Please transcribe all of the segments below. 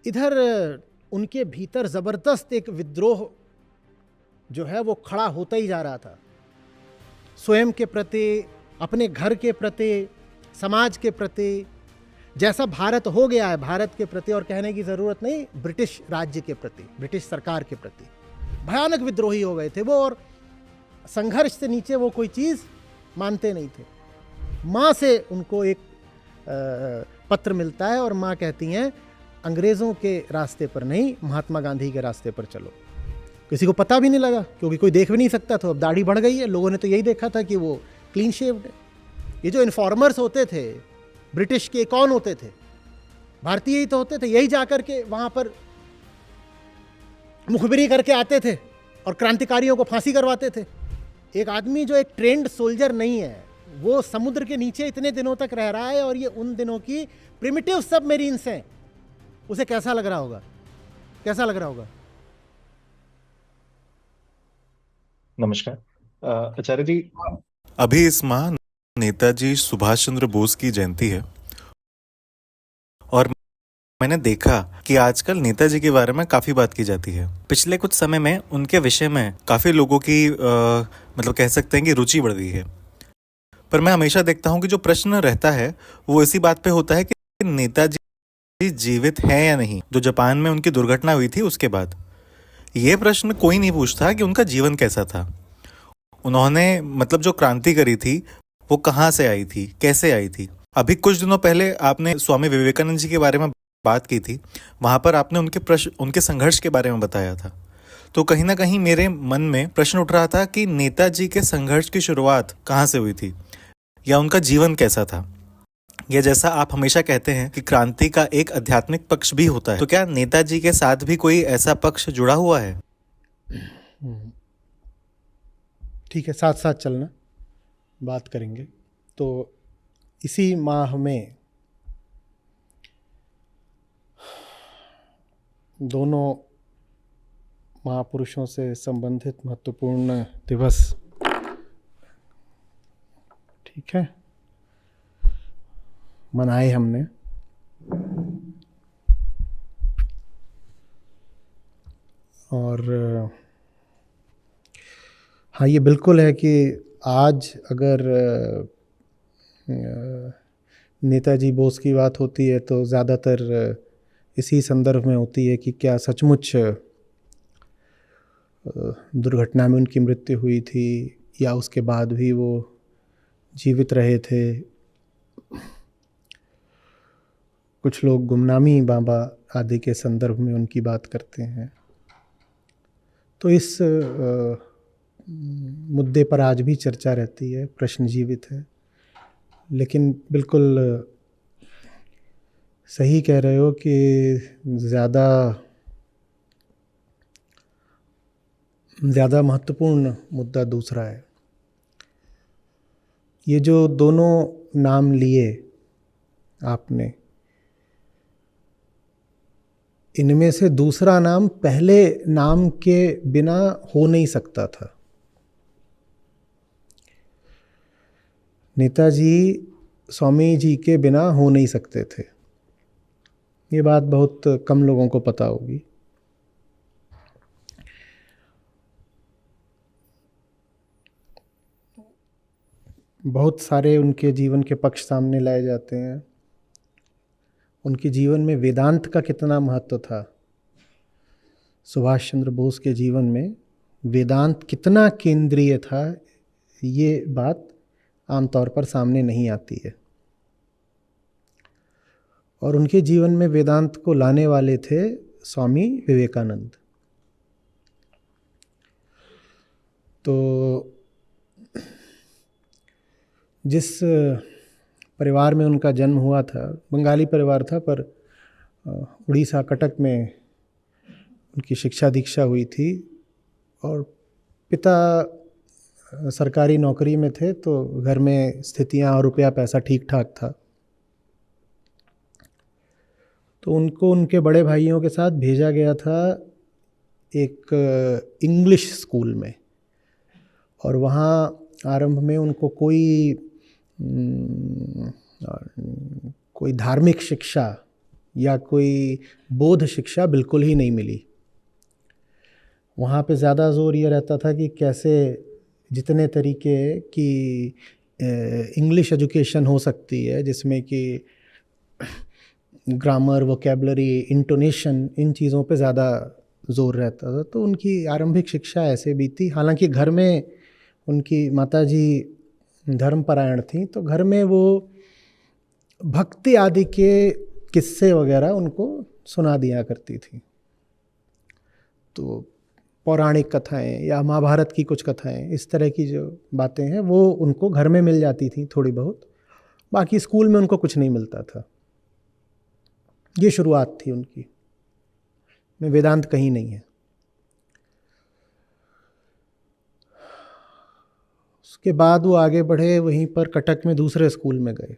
इधर उनके भीतर ज़बरदस्त एक विद्रोह जो है वो खड़ा होता ही जा रहा था, स्वयं के प्रति, अपने घर के प्रति, समाज के प्रति। जैसा भारत हो गया है, भारत के प्रति, और कहने की ज़रूरत नहीं, ब्रिटिश राज्य के प्रति, ब्रिटिश सरकार के प्रति भयानक विद्रोही हो गए थे वो, और संघर्ष से नीचे वो कोई चीज़ मानते नहीं थे। माँ से उनको एक पत्र मिलता है और माँ कहती हैं, अंग्रेज़ों के रास्ते पर नहीं, महात्मा गांधी के रास्ते पर चलो। किसी को पता भी नहीं लगा, क्योंकि कोई देख भी नहीं सकता था। अब दाढ़ी बढ़ गई है, लोगों ने तो यही देखा था कि वो क्लीन शेव्ड है। ये जो इन्फॉर्मर्स होते थे ब्रिटिश के, कौन होते थे? भारतीय ही तो होते थे। यही जाकर के वहाँ पर मुखबिरी करके आते थे और क्रांतिकारियों को फांसी करवाते थे। एक आदमी जो एक ट्रेंड सोल्जर नहीं है, वो समुद्र के नीचे इतने दिनों तक रह रहा है, और ये उन दिनों की प्रिमिटिव सबमरीन्स हैं, उसे कैसा लग रहा होगा? कैसा लग रहा होगा? नमस्कार। आचार्य जी, अभी इस माह नेताजी सुभाष चंद्र बोस की जयंती है और मैंने देखा कि आजकल नेताजी के बारे में काफ़ी बात की जाती है। पिछले कुछ समय में उनके विषय में काफ़ी लोगों की मतलब कह सकते हैं कि रुचि बढ़ गई है। पर मैं हमेशा देखता हूँ कि जो प्रश्न रहता है वो इसी बात पे होता है कि नेताजी जीवित हैं या नहीं, जो जापान में उनकी दुर्घटना हुई थी उसके बाद। ये प्रश्न कोई नहीं पूछता कि उनका जीवन कैसा था, उन्होंने मतलब जो क्रांति करी थी वो कहाँ से आई थी, कैसे आई थी। अभी कुछ दिनों पहले आपने स्वामी विवेकानंद जी के बारे में बात की थी, वहाँ पर आपने उनके संघर्ष के बारे में बताया था। तो कहीं ना कहीं मेरे मन में प्रश्न उठ रहा था कि नेताजी के संघर्ष की शुरुआत कहाँ से हुई थी, या उनका जीवन कैसा था। या जैसा आप हमेशा कहते हैं कि क्रांति का एक आध्यात्मिक पक्ष भी होता है, तो क्या नेताजी के साथ भी कोई ऐसा पक्ष जुड़ा हुआ है? ठीक है, साथ साथ चलना, बात करेंगे। तो इसी माह में दोनों महापुरुषों से संबंधित महत्वपूर्ण दिवस, ठीक है, मनाए हमने। और हाँ, ये बिल्कुल है कि आज अगर नेताजी बोस की बात होती है तो ज़्यादातर इसी संदर्भ में होती है कि क्या सचमुच दुर्घटना में उनकी मृत्यु हुई थी, या उसके बाद भी वो जीवित रहे थे। कुछ लोग गुमनामी बाबा आदि के संदर्भ में उनकी बात करते हैं। तो इस मुद्दे पर आज भी चर्चा रहती है, प्रश्न जीवित है। लेकिन बिल्कुल सही कह रहे हो कि ज़्यादा महत्वपूर्ण मुद्दा दूसरा है। ये जो दोनों नाम लिए आपने, इनमें से दूसरा नाम पहले नाम के बिना हो नहीं सकता था। नेताजी स्वामी जी के बिना हो नहीं सकते थे। ये बात बहुत कम लोगों को पता होगी। बहुत सारे उनके जीवन के पक्ष सामने लाए जाते हैं। उनके जीवन में वेदांत का कितना महत्व था, सुभाष चंद्र बोस के जीवन में वेदांत कितना केंद्रीय था, ये बात आमतौर पर सामने नहीं आती है। और उनके जीवन में वेदांत को लाने वाले थे स्वामी विवेकानंद। तो जिस परिवार में उनका जन्म हुआ था, बंगाली परिवार था, पर उड़ीसा कटक में उनकी शिक्षा दीक्षा हुई थी, और पिता सरकारी नौकरी में थे, तो घर में स्थितियां और रुपया पैसा ठीक ठाक था। तो उनको उनके बड़े भाइयों के साथ भेजा गया था एक इंग्लिश स्कूल में, और वहाँ आरंभ में उनको कोई धार्मिक शिक्षा या कोई बोध शिक्षा बिल्कुल ही नहीं मिली। वहाँ पे ज़्यादा जोर ये रहता था कि कैसे जितने तरीके की इंग्लिश एजुकेशन हो सकती है, जिसमें कि ग्रामर, वोकेबलरी, इंटोनेशन, इन चीज़ों पे ज़्यादा जोर रहता था। तो उनकी आरंभिक शिक्षा ऐसे बीती। हालांकि घर में उनकी माताजी धर्मपरायण थीं, तो घर में वो भक्ति आदि के किस्से वगैरह उनको सुना दिया करती थी। तो पौराणिक कथाएं या महाभारत की कुछ कथाएं, इस तरह की जो बातें हैं वो उनको घर में मिल जाती थी थोड़ी बहुत। बाकी स्कूल में उनको कुछ नहीं मिलता था। ये शुरुआत थी उनकी, में वेदांत कहीं नहीं है। उसके बाद वो आगे बढ़े, वहीं पर कटक में दूसरे स्कूल में गए।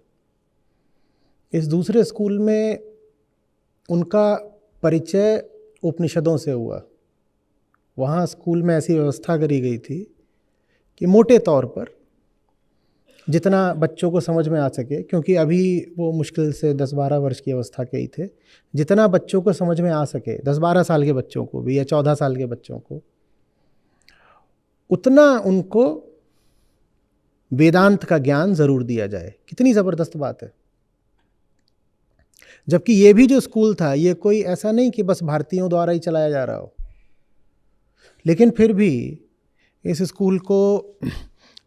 इस दूसरे स्कूल में उनका परिचय उपनिषदों से हुआ। वहाँ स्कूल में ऐसी व्यवस्था करी गई थी कि मोटे तौर पर जितना बच्चों को समझ में आ सके, क्योंकि अभी वो मुश्किल से 10-12 वर्ष की अवस्था के ही थे, जितना बच्चों को समझ में आ सके, 10-12 साल के बच्चों को भी या 14 साल के बच्चों को, उतना उनको वेदांत का ज्ञान ज़रूर दिया जाए। कितनी ज़बरदस्त बात है। जबकि ये भी जो स्कूल था, ये कोई ऐसा नहीं कि बस भारतीयों द्वारा ही चलाया जा रहा हो, लेकिन फिर भी इस स्कूल को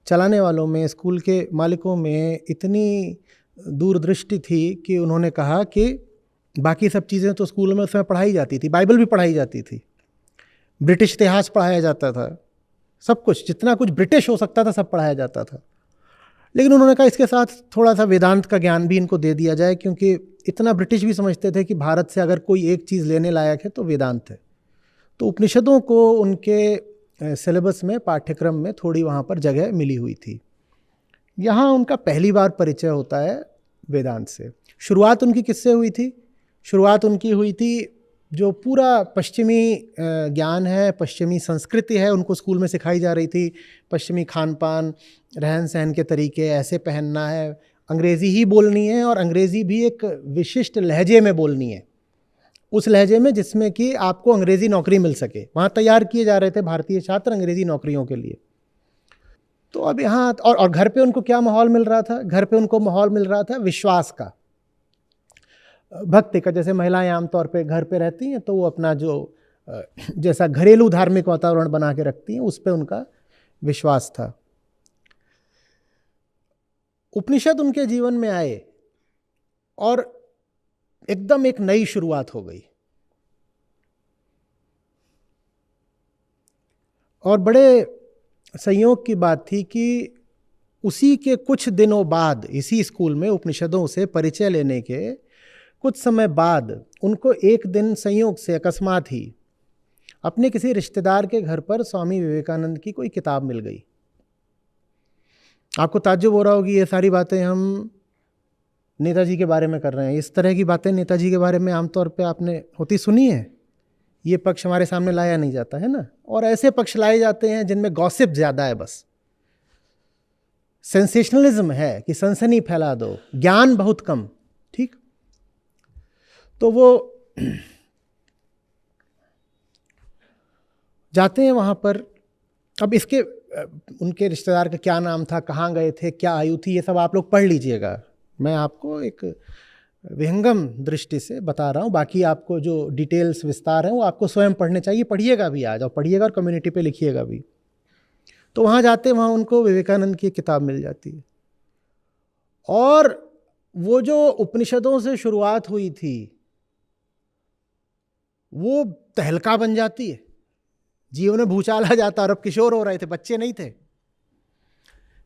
चलाने वालों में, स्कूल के मालिकों में इतनी दूरदृष्टि थी कि उन्होंने कहा कि बाकी सब चीज़ें तो स्कूल में उस समय पढ़ाई जाती थी, बाइबल भी पढ़ाई जाती थी, ब्रिटिश इतिहास पढ़ाया जाता था, सब कुछ, जितना कुछ ब्रिटिश हो सकता था सब पढ़ाया जाता था। लेकिन उन्होंने कहा इसके साथ थोड़ा सा वेदांत का ज्ञान भी इनको दे दिया जाए, क्योंकि इतना ब्रिटिश भी समझते थे कि भारत से अगर कोई एक चीज़ लेने लायक है तो वेदांत है। तो उपनिषदों को उनके सिलेबस में, पाठ्यक्रम में थोड़ी वहाँ पर जगह मिली हुई थी। यहाँ उनका पहली बार परिचय होता है वेदांत से। शुरुआत उनकी किससे हुई थी? शुरुआत उनकी हुई थी जो पूरा पश्चिमी ज्ञान है, पश्चिमी संस्कृति है, उनको स्कूल में सिखाई जा रही थी। पश्चिमी खान पान, रहन सहन के तरीके, ऐसे पहनना है, अंग्रेज़ी ही बोलनी है, और अंग्रेज़ी भी एक विशिष्ट लहजे में बोलनी है, उस लहजे में जिसमें कि आपको अंग्रेज़ी नौकरी मिल सके। वहाँ तैयार किए जा रहे थे भारतीय छात्र अंग्रेज़ी नौकरियों के लिए। तो अब यहाँ और घर पे उनको क्या माहौल मिल रहा था? घर पे उनको माहौल मिल रहा था विश्वास का, भक्ति का। जैसे महिलाएं आमतौर पे घर पे रहती हैं तो वो अपना जो जैसा घरेलू धार्मिक वातावरण बना के रखती हैं, उस पे उनका विश्वास था। उपनिषद उनके जीवन में आए और एकदम एक नई शुरुआत हो गई। और बड़े संयोग की बात थी कि उसी के कुछ दिनों बाद, इसी स्कूल में उपनिषदों से परिचय लेने के कुछ समय बाद, उनको एक दिन संयोग से अकस्मात ही अपने किसी रिश्तेदार के घर पर स्वामी विवेकानंद की कोई किताब मिल गई। आपको ताज्जुब हो रहा होगी, ये सारी बातें हम नेताजी के बारे में कर रहे हैं। इस तरह की बातें नेताजी के बारे में आमतौर पे आपने होती सुनी है। ये पक्ष हमारे सामने लाया नहीं जाता है ना, और ऐसे पक्ष लाए जाते हैं जिनमें गॉसिप ज़्यादा है, बस सेंसेशनलिज्म है कि सनसनी फैला दो, ज्ञान बहुत कम। ठीक, तो वो जाते हैं वहाँ पर। अब इसके उनके रिश्तेदार का क्या नाम था, कहाँ गए थे, क्या आयु थी, ये सब आप लोग पढ़ लीजिएगा। मैं आपको एक विहंगम दृष्टि से बता रहा हूँ। बाकी आपको जो डिटेल्स, विस्तार हैं, वो आपको स्वयं पढ़ने चाहिए। पढ़िएगा भी, आज और पढ़िएगा और कम्युनिटी पे लिखिएगा भी। तो वहाँ जाते, वहाँ उनको विवेकानंद की किताब मिल जाती है, और वो जो उपनिषदों से शुरुआत हुई थी वो तहलका बन जाती है। जीवन में भूचाल आ जाता। और अब किशोर हो रहे थे, बच्चे नहीं थे।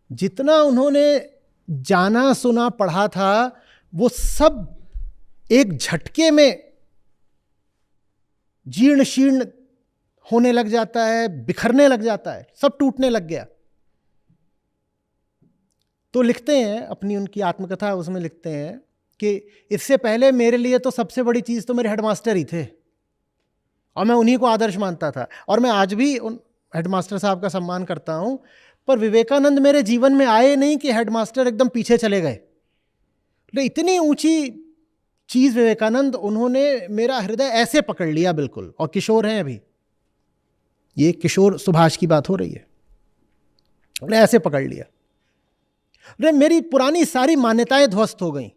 जितना उन्होंने जाना, सुना, पढ़ा था, वो सब एक झटके में जीर्ण शीर्ण होने लग जाता है, बिखरने लग जाता है, सब टूटने लग गया। तो लिखते हैं अपनी उनकी आत्मकथा, उसमें लिखते हैं कि इससे पहले मेरे लिए तो सबसे बड़ी चीज़ तो मेरे हेडमास्टर ही थे, और मैं उन्हीं को आदर्श मानता था, और मैं आज भी उन हेडमास्टर साहब का सम्मान करता हूं। पर विवेकानंद मेरे जीवन में आए नहीं कि हेडमास्टर एकदम पीछे चले गए। तो इतनी ऊंची चीज विवेकानंद, उन्होंने मेरा हृदय ऐसे पकड़ लिया बिल्कुल, और किशोर हैं अभी, ये किशोर सुभाष की बात हो रही है, उन्हें ऐसे पकड़ लिया। अरे मेरी पुरानी सारी मान्यताएं ध्वस्त हो गई।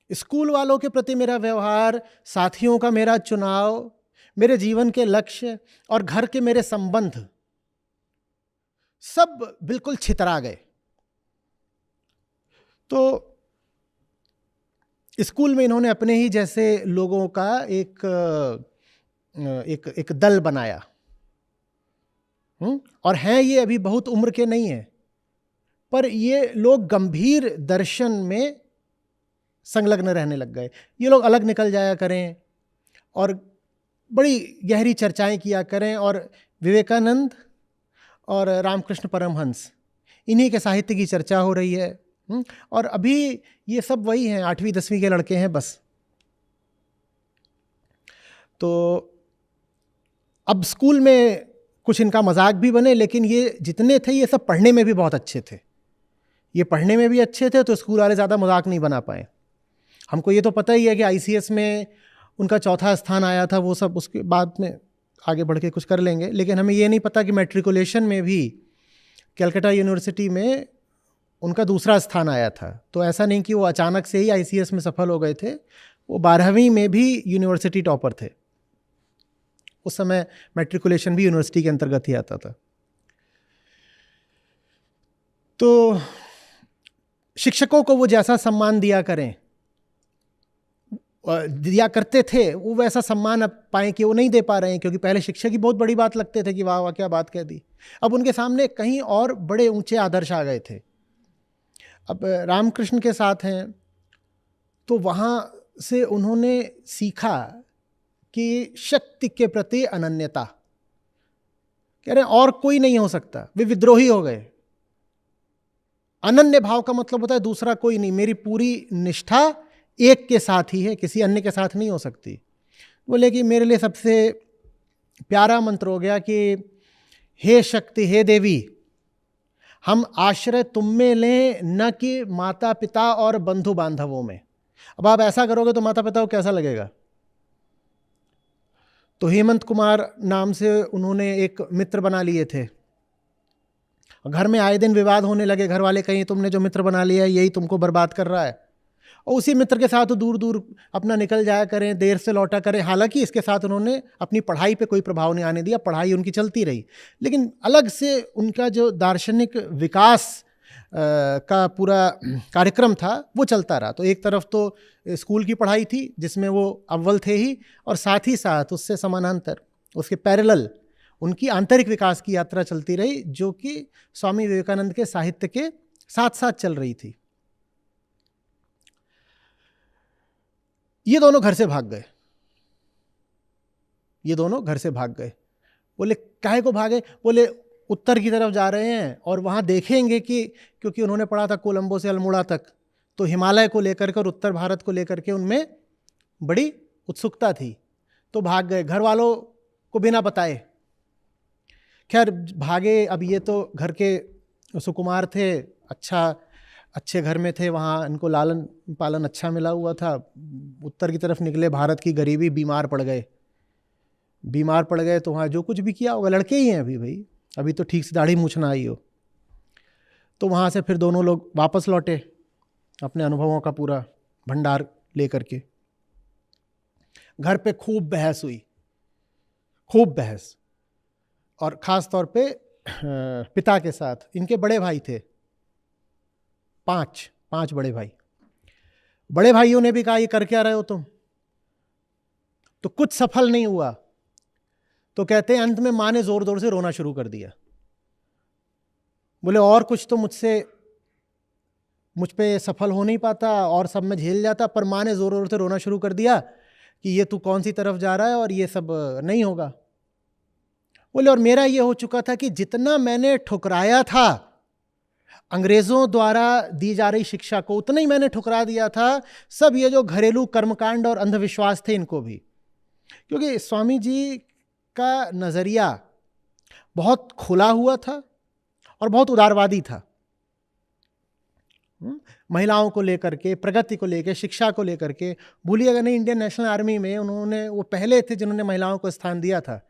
स्कूल वालों के प्रति मेरा व्यवहार, साथियों का मेरा चुनाव, मेरे जीवन के लक्ष्य और घर के मेरे संबंध सब बिल्कुल छितरा गए। तो स्कूल में इन्होंने अपने ही जैसे लोगों का एक दल बनाया, और हैं ये अभी बहुत उम्र के नहीं हैं, पर ये लोग गंभीर दर्शन में संलग्न रहने लग गए। ये लोग अलग निकल जाया करें और बड़ी गहरी चर्चाएं किया करें, और विवेकानंद और रामकृष्ण परमहंस, इन्हीं के साहित्य की चर्चा हो रही है। और अभी ये सब वही हैं, 8वीं 10वीं के लड़के हैं बस। तो अब स्कूल में कुछ इनका मजाक भी बने, लेकिन ये जितने थे ये सब पढ़ने में भी बहुत अच्छे थे। ये पढ़ने में भी अच्छे थे, तो स्कूल वाले ज़्यादा मजाक नहीं बना पाए। हमको ये तो पता ही है कि ICS में उनका 4था स्थान आया था, वो सब उसके बाद में आगे बढ़ के कुछ कर लेंगे। लेकिन हमें ये नहीं पता कि मैट्रिकुलेशन में भी कलकत्ता यूनिवर्सिटी में उनका 2रा स्थान आया था। तो ऐसा नहीं कि वो अचानक से ही ICS में सफल हो गए थे, वो 12वीं में भी यूनिवर्सिटी टॉपर थे। उस समय मैट्रिकुलेशन भी यूनिवर्सिटी के अंतर्गत ही आता था। तो शिक्षकों को वो जैसा सम्मान दिया करते थे, वो वैसा सम्मान अब पाएं कि वो नहीं दे पा रहे हैं, क्योंकि पहले शिक्षक ही बहुत बड़ी बात लगते थे कि वाह वाह क्या बात कह दी। अब उनके सामने कहीं और बड़े ऊंचे आदर्श आ गए थे। अब रामकृष्ण के साथ हैं, तो वहाँ से उन्होंने सीखा कि शक्ति के प्रति अनन्यता, कह रहे और कोई नहीं हो सकता। वे विद्रोही हो गए। अनन्य भाव का मतलब होता है दूसरा कोई नहीं, मेरी पूरी निष्ठा एक के साथ ही है, किसी अन्य के साथ नहीं हो सकती। बोले कि मेरे लिए सबसे प्यारा मंत्र हो गया कि हे शक्ति, हे देवी, हम आश्रय तुम में लें, न कि माता पिता और बंधु बांधवों में। अब आप ऐसा करोगे तो माता पिता को कैसा लगेगा? तो हेमंत कुमार नाम से उन्होंने एक मित्र बना लिए थे। घर में आए दिन विवाद होने लगे, घर वाले कहीं तुमने जो मित्र बना लिया है यही तुमको बर्बाद कर रहा है, और उसी मित्र के साथ दूर दूर अपना निकल जाया करें, देर से लौटा करें। हालांकि इसके साथ उन्होंने अपनी पढ़ाई पे कोई प्रभाव नहीं आने दिया, पढ़ाई उनकी चलती रही, लेकिन अलग से उनका जो दार्शनिक विकास का पूरा कार्यक्रम था वो चलता रहा। तो एक तरफ तो स्कूल की पढ़ाई थी जिसमें वो अव्वल थे ही, और साथ ही साथ उससे समानांतर उसके पैरेलल उनकी आंतरिक विकास की यात्रा चलती रही, जो कि स्वामी विवेकानंद के साहित्य के साथ साथ चल रही थी। ये दोनों घर से भाग गए, ये दोनों घर से भाग गए। बोले काहे को भागे? बोले उत्तर की तरफ जा रहे हैं और वहाँ देखेंगे कि, क्योंकि उन्होंने पढ़ा था कोलंबो से अल्मोड़ा तक, तो हिमालय को लेकर के और उत्तर भारत को लेकर के उनमें बड़ी उत्सुकता थी, तो भाग गए घर वालों को बिना बताए। खैर भागे। अब ये तो घर के सुकुमार थे, अच्छे घर में थे, वहाँ इनको लालन पालन अच्छा मिला हुआ था। उत्तर की तरफ निकले, भारत की गरीबी, बीमार पड़ गए तो वहाँ जो कुछ भी किया होगा, लड़के ही हैं अभी भाई, अभी तो ठीक से दाढ़ी मूछ ना आई हो। तो वहाँ से फिर दोनों लोग वापस लौटे अपने अनुभवों का पूरा भंडार लेकर के। घर पे खूब बहस हुई, खूब बहस, और ख़ास तौर पे पिता के साथ। इनके बड़े भाई थे, पांच बड़े भाई। बड़े भाइयों ने भी कहा ये कर क्या रहे हो तुम? तो कुछ सफल नहीं हुआ, तो कहते हैं अंत में माँ ने जोर जोर से रोना शुरू कर दिया। बोले और कुछ तो मुझ पे सफल हो नहीं पाता और सब में झेल जाता, पर माँ ने जोर जोर से रोना शुरू कर दिया कि ये तू कौन सी तरफ जा रहा है और ये सब नहीं होगा। बोले और मेरा ये हो चुका था कि जितना मैंने ठुकराया था अंग्रेजों द्वारा दी जा रही शिक्षा को, उतना ही मैंने ठुकरा दिया था सब ये जो घरेलू कर्मकांड और अंधविश्वास थे इनको भी। क्योंकि स्वामी जी का नज़रिया बहुत खुला हुआ था और बहुत उदारवादी था। महिलाओं को लेकर के, प्रगति को लेकर, शिक्षा को लेकर के। भूलिएगा नहीं, इंडियन नेशनल आर्मी में उन्होंने, वो पहले थे जिन्होंने महिलाओं को स्थान दिया था।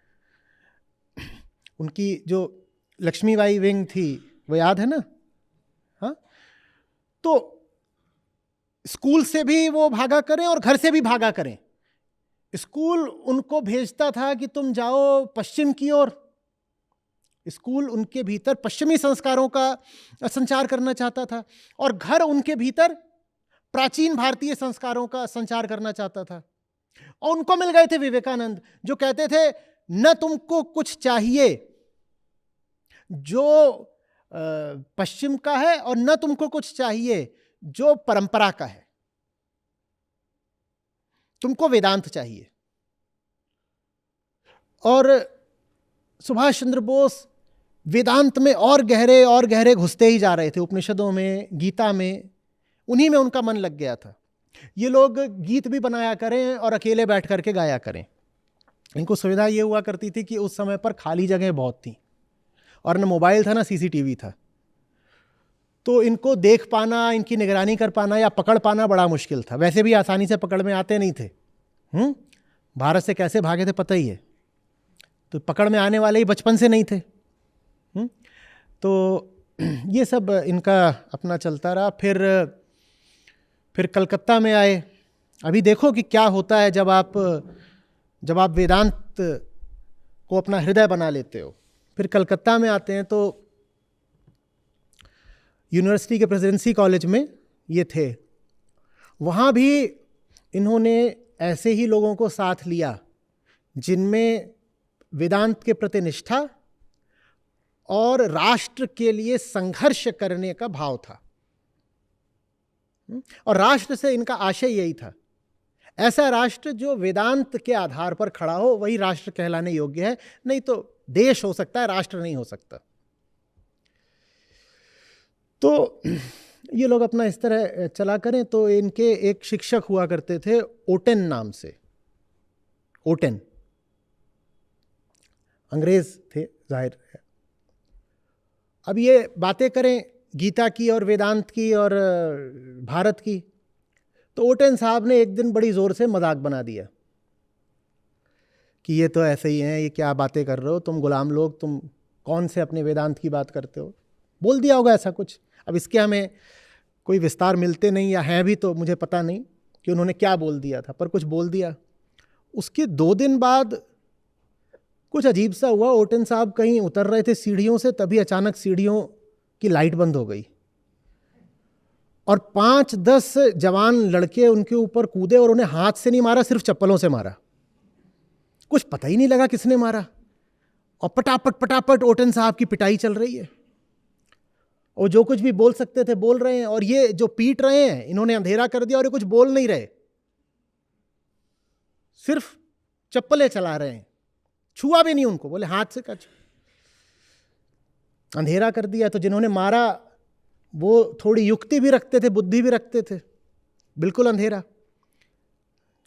उनकी जो लक्ष्मीबाई विंग थी, वो याद है ना? हाँ, तो स्कूल से भी वो भागा करें और घर से भी भागा करें। स्कूल उनको भेजता था कि तुम जाओ पश्चिम की ओर। स्कूल उनके भीतर पश्चिमी संस्कारों का संचार करना चाहता था, और घर उनके भीतर प्राचीन भारतीय संस्कारों का संचार करना चाहता था। और उनको मिल गए थे विवेकानंद, जो कहते थे न तुमको कुछ चाहिए जो पश्चिम का है, और न तुमको कुछ चाहिए जो परंपरा का है, तुमको वेदांत चाहिए। और सुभाष चंद्र बोस वेदांत में और गहरे घुसते ही जा रहे थे। उपनिषदों में, गीता में, उन्हीं में उनका मन लग गया था। ये लोग गीत भी बनाया करें और अकेले बैठ करके गाया करें। इनको सुविधा ये हुआ करती थी कि उस समय पर खाली जगह बहुत थी, और न मोबाइल था, न सीसीटीवी था। तो इनको देख पाना, इनकी निगरानी कर पाना या पकड़ पाना बड़ा मुश्किल था। वैसे भी आसानी से पकड़ में आते नहीं थे। भारत से कैसे भागे थे पता ही है। तो पकड़ में आने वाले ही बचपन से नहीं थे। तो ये सब इनका अपना चलता रहा। फिर कलकत्ता में आए। अभी देखो कि क्या होता है जब आप वेदांत को अपना हृदय बना लेते हो। फिर कलकत्ता में आते हैं तो यूनिवर्सिटी के प्रेसिडेंसी कॉलेज में ये थे। वहाँ भी इन्होंने ऐसे ही लोगों को साथ लिया जिनमें वेदांत के प्रति निष्ठा और राष्ट्र के लिए संघर्ष करने का भाव था। और राष्ट्र से इनका आशय यही था, ऐसा राष्ट्र जो वेदांत के आधार पर खड़ा हो वही राष्ट्र कहलाने योग्य है। नहीं तो देश हो सकता है, राष्ट्र नहीं हो सकता। तो ये लोग अपना इस तरह चला करें। तो इनके एक शिक्षक हुआ करते थे ओटेन नाम से। ओटेन अंग्रेज थे जाहिर है। अब ये बातें करें गीता की और वेदांत की और भारत की, तो ओटेन साहब ने एक दिन बड़ी ज़ोर से मजाक बना दिया कि ये तो ऐसे ही हैं, ये क्या बातें कर रहे हो तुम गुलाम लोग, तुम कौन से अपने वेदांत की बात करते हो। बोल दिया होगा ऐसा कुछ। अब इसके हमें कोई विस्तार मिलते नहीं, या हैं भी तो मुझे पता नहीं कि उन्होंने क्या बोल दिया था, पर कुछ बोल दिया। उसके 2 दिन बाद कुछ अजीब सा हुआ। ओटेन साहब कहीं उतर रहे थे सीढ़ियों से, तभी अचानक सीढ़ियों की लाइट बंद हो गई और 5-10 जवान लड़के उनके ऊपर कूदे और उन्हें हाथ से नहीं मारा, सिर्फ चप्पलों से मारा। कुछ पता ही नहीं लगा किसने मारा, और पटापट ओटेन साहब की पिटाई चल रही है। और जो कुछ भी बोल सकते थे बोल रहे हैं, और ये जो पीट रहे हैं इन्होंने अंधेरा कर दिया और ये कुछ बोल नहीं रहे, सिर्फ चप्पलें चला रहे हैं, छुआ भी नहीं उनको, बोले हाथ से कच। अंधेरा कर दिया। तो जिन्होंने मारा वो थोड़ी युक्ति भी रखते थे, बुद्धि भी रखते थे, बिल्कुल अंधेरा।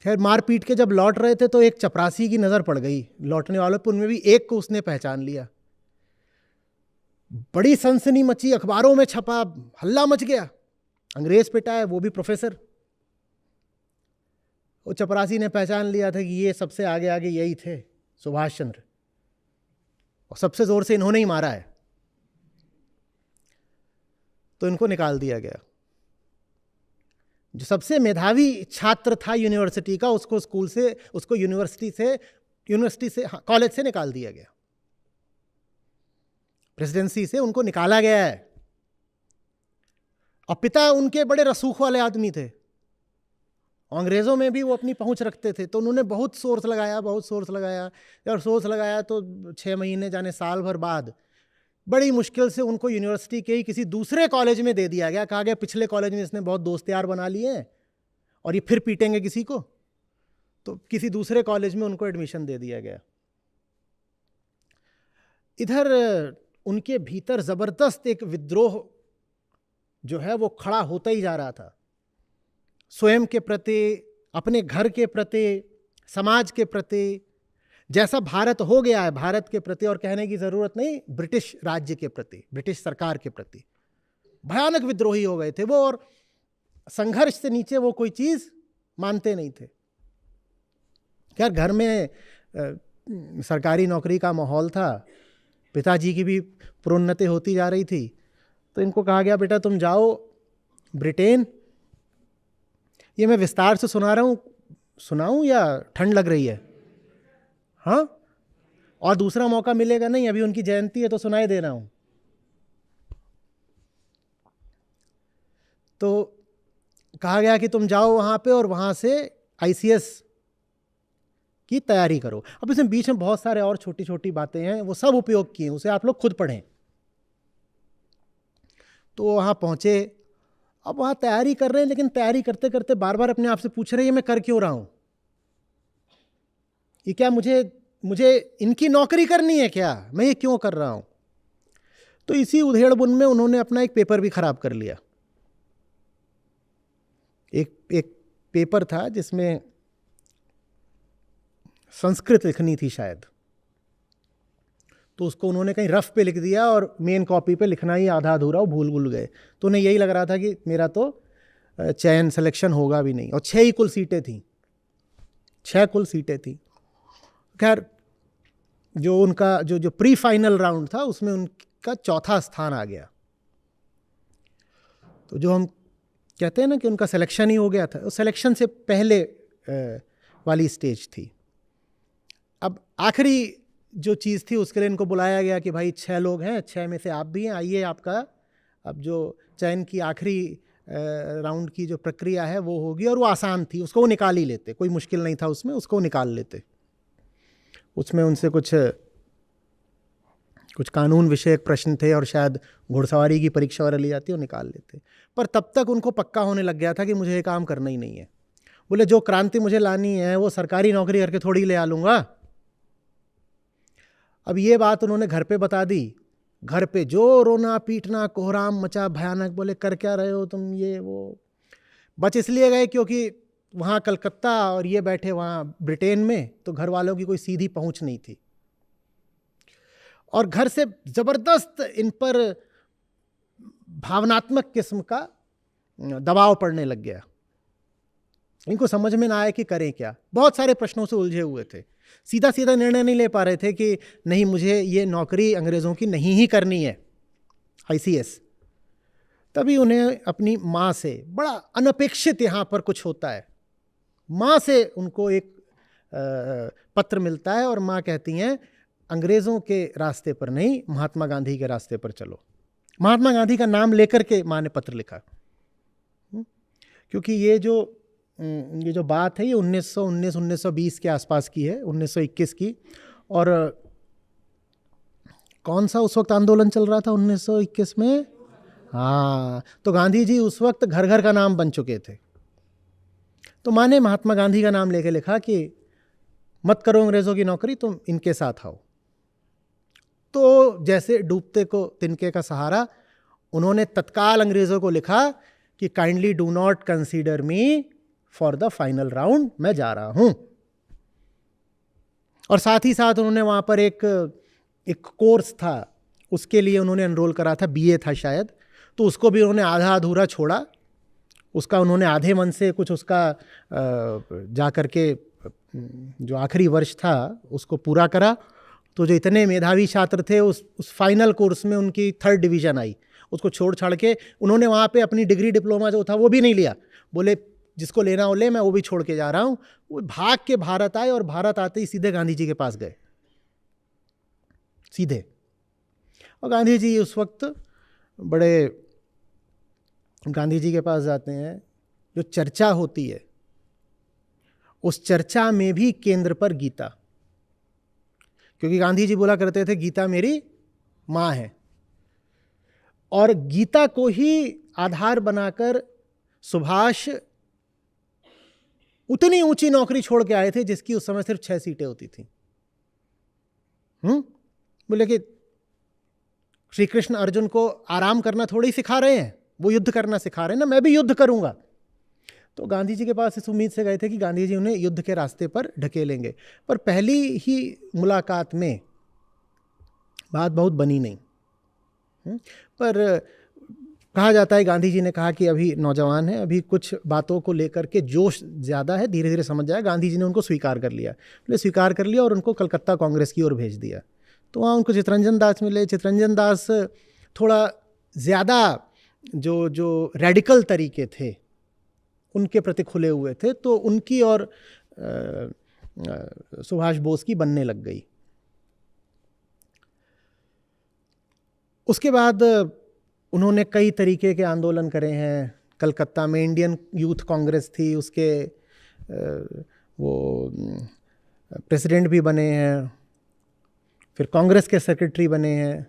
खैर मार पीट के जब लौट रहे थे तो एक चपरासी की नज़र पड़ गई लौटने वालों पर, उनमें भी एक को उसने पहचान लिया। बड़ी सनसनी मची, अखबारों में छपा, हल्ला मच गया। अंग्रेज पिटा है, वो भी प्रोफेसर। वो चपरासी ने पहचान लिया था कि ये सबसे आगे आगे यही थे, सुभाष चंद्र, और सबसे जोर से इन्होंने ही मारा है। तो इनको निकाल दिया गया। जो सबसे मेधावी छात्र था यूनिवर्सिटी का, उसको स्कूल से, उसको यूनिवर्सिटी से कॉलेज से निकाल दिया गया। प्रेसिडेंसी से उनको निकाला गया है। और पिता उनके बड़े रसूख वाले आदमी थे, अंग्रेज़ों में भी वो अपनी पहुंच रखते थे। तो उन्होंने बहुत सोर्स लगाया और सोर्स लगाया तो 6 महीने जाने साल भर बाद बड़ी मुश्किल से उनको यूनिवर्सिटी के ही किसी दूसरे कॉलेज में दे दिया गया। कहा गया पिछले कॉलेज में इसने बहुत दोस्त यार बना लिए हैं और ये फिर पीटेंगे किसी को, तो किसी दूसरे कॉलेज में उनको एडमिशन दे दिया गया। इधर उनके भीतर ज़बरदस्त एक विद्रोह जो है वो खड़ा होता ही जा रहा था, स्वयं के प्रति, अपने घर के प्रति, समाज के प्रति, जैसा भारत हो गया है भारत के प्रति, और कहने की ज़रूरत नहीं ब्रिटिश राज्य के प्रति, ब्रिटिश सरकार के प्रति। भयानक विद्रोही हो गए थे वो, और संघर्ष से नीचे वो कोई चीज़ मानते नहीं थे। खैर, घर में सरकारी नौकरी का माहौल था, पिताजी की भी प्रोन्नति होती जा रही थी, तो इनको कहा गया बेटा तुम जाओ ब्रिटेन। ये मैं विस्तार से सुना रहा हूँ, सुनाऊँ या ठंड लग रही है? हाँ, और दूसरा मौका मिलेगा नहीं, अभी उनकी जयंती है तो सुनाई दे रहा हूँ। तो कहा गया कि तुम जाओ वहाँ पे और वहाँ से ICS की तैयारी करो। अब इसमें बीच में बहुत सारे और छोटी छोटी बातें हैं, वो सब उपयोग किए, उसे आप लोग खुद पढ़ें। तो वहाँ पहुँचे, अब वहाँ तैयारी कर रहे हैं, लेकिन तैयारी करते करते बार बार अपने आप से पूछ रहे हैं ये मैं कर क्यों रहा हूँ? ये क्या मुझे इनकी नौकरी करनी है क्या? मैं ये क्यों कर रहा हूँ? तो इसी उधेड़बुन में उन्होंने अपना एक पेपर भी खराब कर लिया। एक पेपर था जिसमें संस्कृत लिखनी थी शायद, तो उसको उन्होंने कहीं रफ पे लिख दिया और मेन कॉपी पे लिखना ही आधा अधूरा, वो भूल गए। तो उन्हें यही लग रहा था कि मेरा तो चयन सिलेक्शन होगा भी नहीं, और 6 ही कुल सीटें थी, 6 कुल सीटें थी। खैर, जो उनका जो प्री फाइनल राउंड था उसमें उनका 4था स्थान आ गया। तो जो हम कहते हैं ना कि उनका सिलेक्शन ही हो गया था, उस सिलेक्शन से पहले वाली स्टेज थी। अब आखिरी जो चीज़ थी उसके लिए इनको बुलाया गया कि भाई 6 लोग हैं, 6 में से आप भी हैं, आइए आपका अब जो चयन की आखिरी राउंड की जो प्रक्रिया है वो होगी। और वो आसान थी, उसको वो निकाल ही लेते, कोई मुश्किल नहीं था उसमें, उसको निकाल लेते। उसमें उनसे कुछ कानून विषयक प्रश्न थे और शायद घुड़सवारी की परीक्षा वगैरह ली जाती है, वो निकाल लेते। पर तब तक उनको पक्का होने लग गया था कि मुझे ये काम करना ही नहीं है। बोले जो क्रांति मुझे लानी है वो सरकारी नौकरी करके थोड़ी ले आ लूँगा। अब ये बात उन्होंने घर पे बता दी। घर पे जो रोना पीटना कोहराम मचा भयानक, बोले कर क्या रहे हो तुम, ये वो। बच इसलिए गए क्योंकि वहाँ कलकत्ता और ये बैठे वहाँ ब्रिटेन में, तो घर वालों की कोई सीधी पहुँच नहीं थी, और घर से ज़बरदस्त इन पर भावनात्मक किस्म का दबाव पड़ने लग गया। इनको समझ में ना आया कि करें क्या, बहुत सारे प्रश्नों से उलझे हुए थे, सीधा सीधा निर्णय नहीं ले पा रहे थे कि नहीं मुझे ये नौकरी अंग्रेज़ों की नहीं ही करनी है, ICS। तभी उन्हें अपनी माँ से, बड़ा अनपेक्षित यहाँ पर कुछ होता है, माँ से उनको एक पत्र मिलता है और माँ कहती हैं अंग्रेज़ों के रास्ते पर नहीं, महात्मा गांधी के रास्ते पर चलो। महात्मा गांधी का नाम लेकर के माँ ने पत्र लिखा, क्योंकि ये जो बात है ये 1919 के आसपास की है, 1921 की। और कौन सा उस वक्त आंदोलन चल रहा था 1921 में? हाँ, तो गांधी जी उस वक्त घर घर का नाम बन चुके थे। तो माँ ने महात्मा गांधी का नाम लेके लिखा कि मत करो अंग्रेज़ों की नौकरी, तुम इनके साथ आओ। तो जैसे डूबते को तिनके का सहारा, उन्होंने तत्काल अंग्रेज़ों को लिखा कि kindly do not consider me for the final round, मैं जा रहा हूँ। और साथ ही साथ उन्होंने वहाँ पर एक कोर्स था, उसके लिए उन्होंने एनरोल करा था, BA था शायद, तो उसको भी उन्होंने आधा अधूरा छोड़ा। उसका उन्होंने आधे मन से कुछ उसका जा कर के जो आखिरी वर्ष था उसको पूरा करा। तो जो इतने मेधावी छात्र थे उस फाइनल कोर्स में उनकी 3rd डिवीज़न आई, उसको छोड़ छाड़ के उन्होंने वहाँ पे अपनी डिग्री डिप्लोमा जो था वो भी नहीं लिया। बोले जिसको लेना हो ले, मैं वो भी छोड़ के जा रहा हूँ। वो भाग के भारत आए और भारत आते ही सीधे गांधी जी के पास गए, सीधे। और गांधी जी उस वक्त बड़े, गांधी जी के पास जाते हैं, जो चर्चा होती है उस चर्चा में भी केंद्र पर गीता, क्योंकि गांधी जी बोला करते थे गीता मेरी माँ है। और गीता को ही आधार बनाकर सुभाष उतनी ऊंची नौकरी छोड़ के आए थे जिसकी उस समय सिर्फ 6 सीटें होती थी। बोले कि श्री कृष्ण अर्जुन को आराम करना थोड़ी सिखा रहे हैं, वो युद्ध करना सिखा रहे हैं ना, मैं भी युद्ध करूंगा। तो गांधी जी के पास इस उम्मीद से गए थे कि गांधी जी उन्हें युद्ध के रास्ते पर ढकेलेंगे। पर पहली ही मुलाकात में बात बहुत बनी नहीं। पर कहा जाता है गांधी जी ने कहा कि अभी नौजवान है, अभी कुछ बातों को लेकर के जोश ज़्यादा है, धीरे धीरे समझ जाए। गांधी जी ने उनको स्वीकार कर लिया, बोले स्वीकार कर लिया और उनको कलकत्ता कांग्रेस की ओर भेज दिया। तो वहाँ उनको चित्तरंजन दास मिले। चित्तरंजन दास थोड़ा ज़्यादा जो जो रेडिकल तरीके थे उनके प्रति खुले हुए थे, तो उनकी और सुभाष बोस की बनने लग गई। उसके बाद उन्होंने कई तरीके के आंदोलन करे हैं। कलकत्ता में इंडियन यूथ कांग्रेस थी, उसके वो प्रेसिडेंट भी बने हैं, फिर कांग्रेस के सेक्रेटरी बने हैं,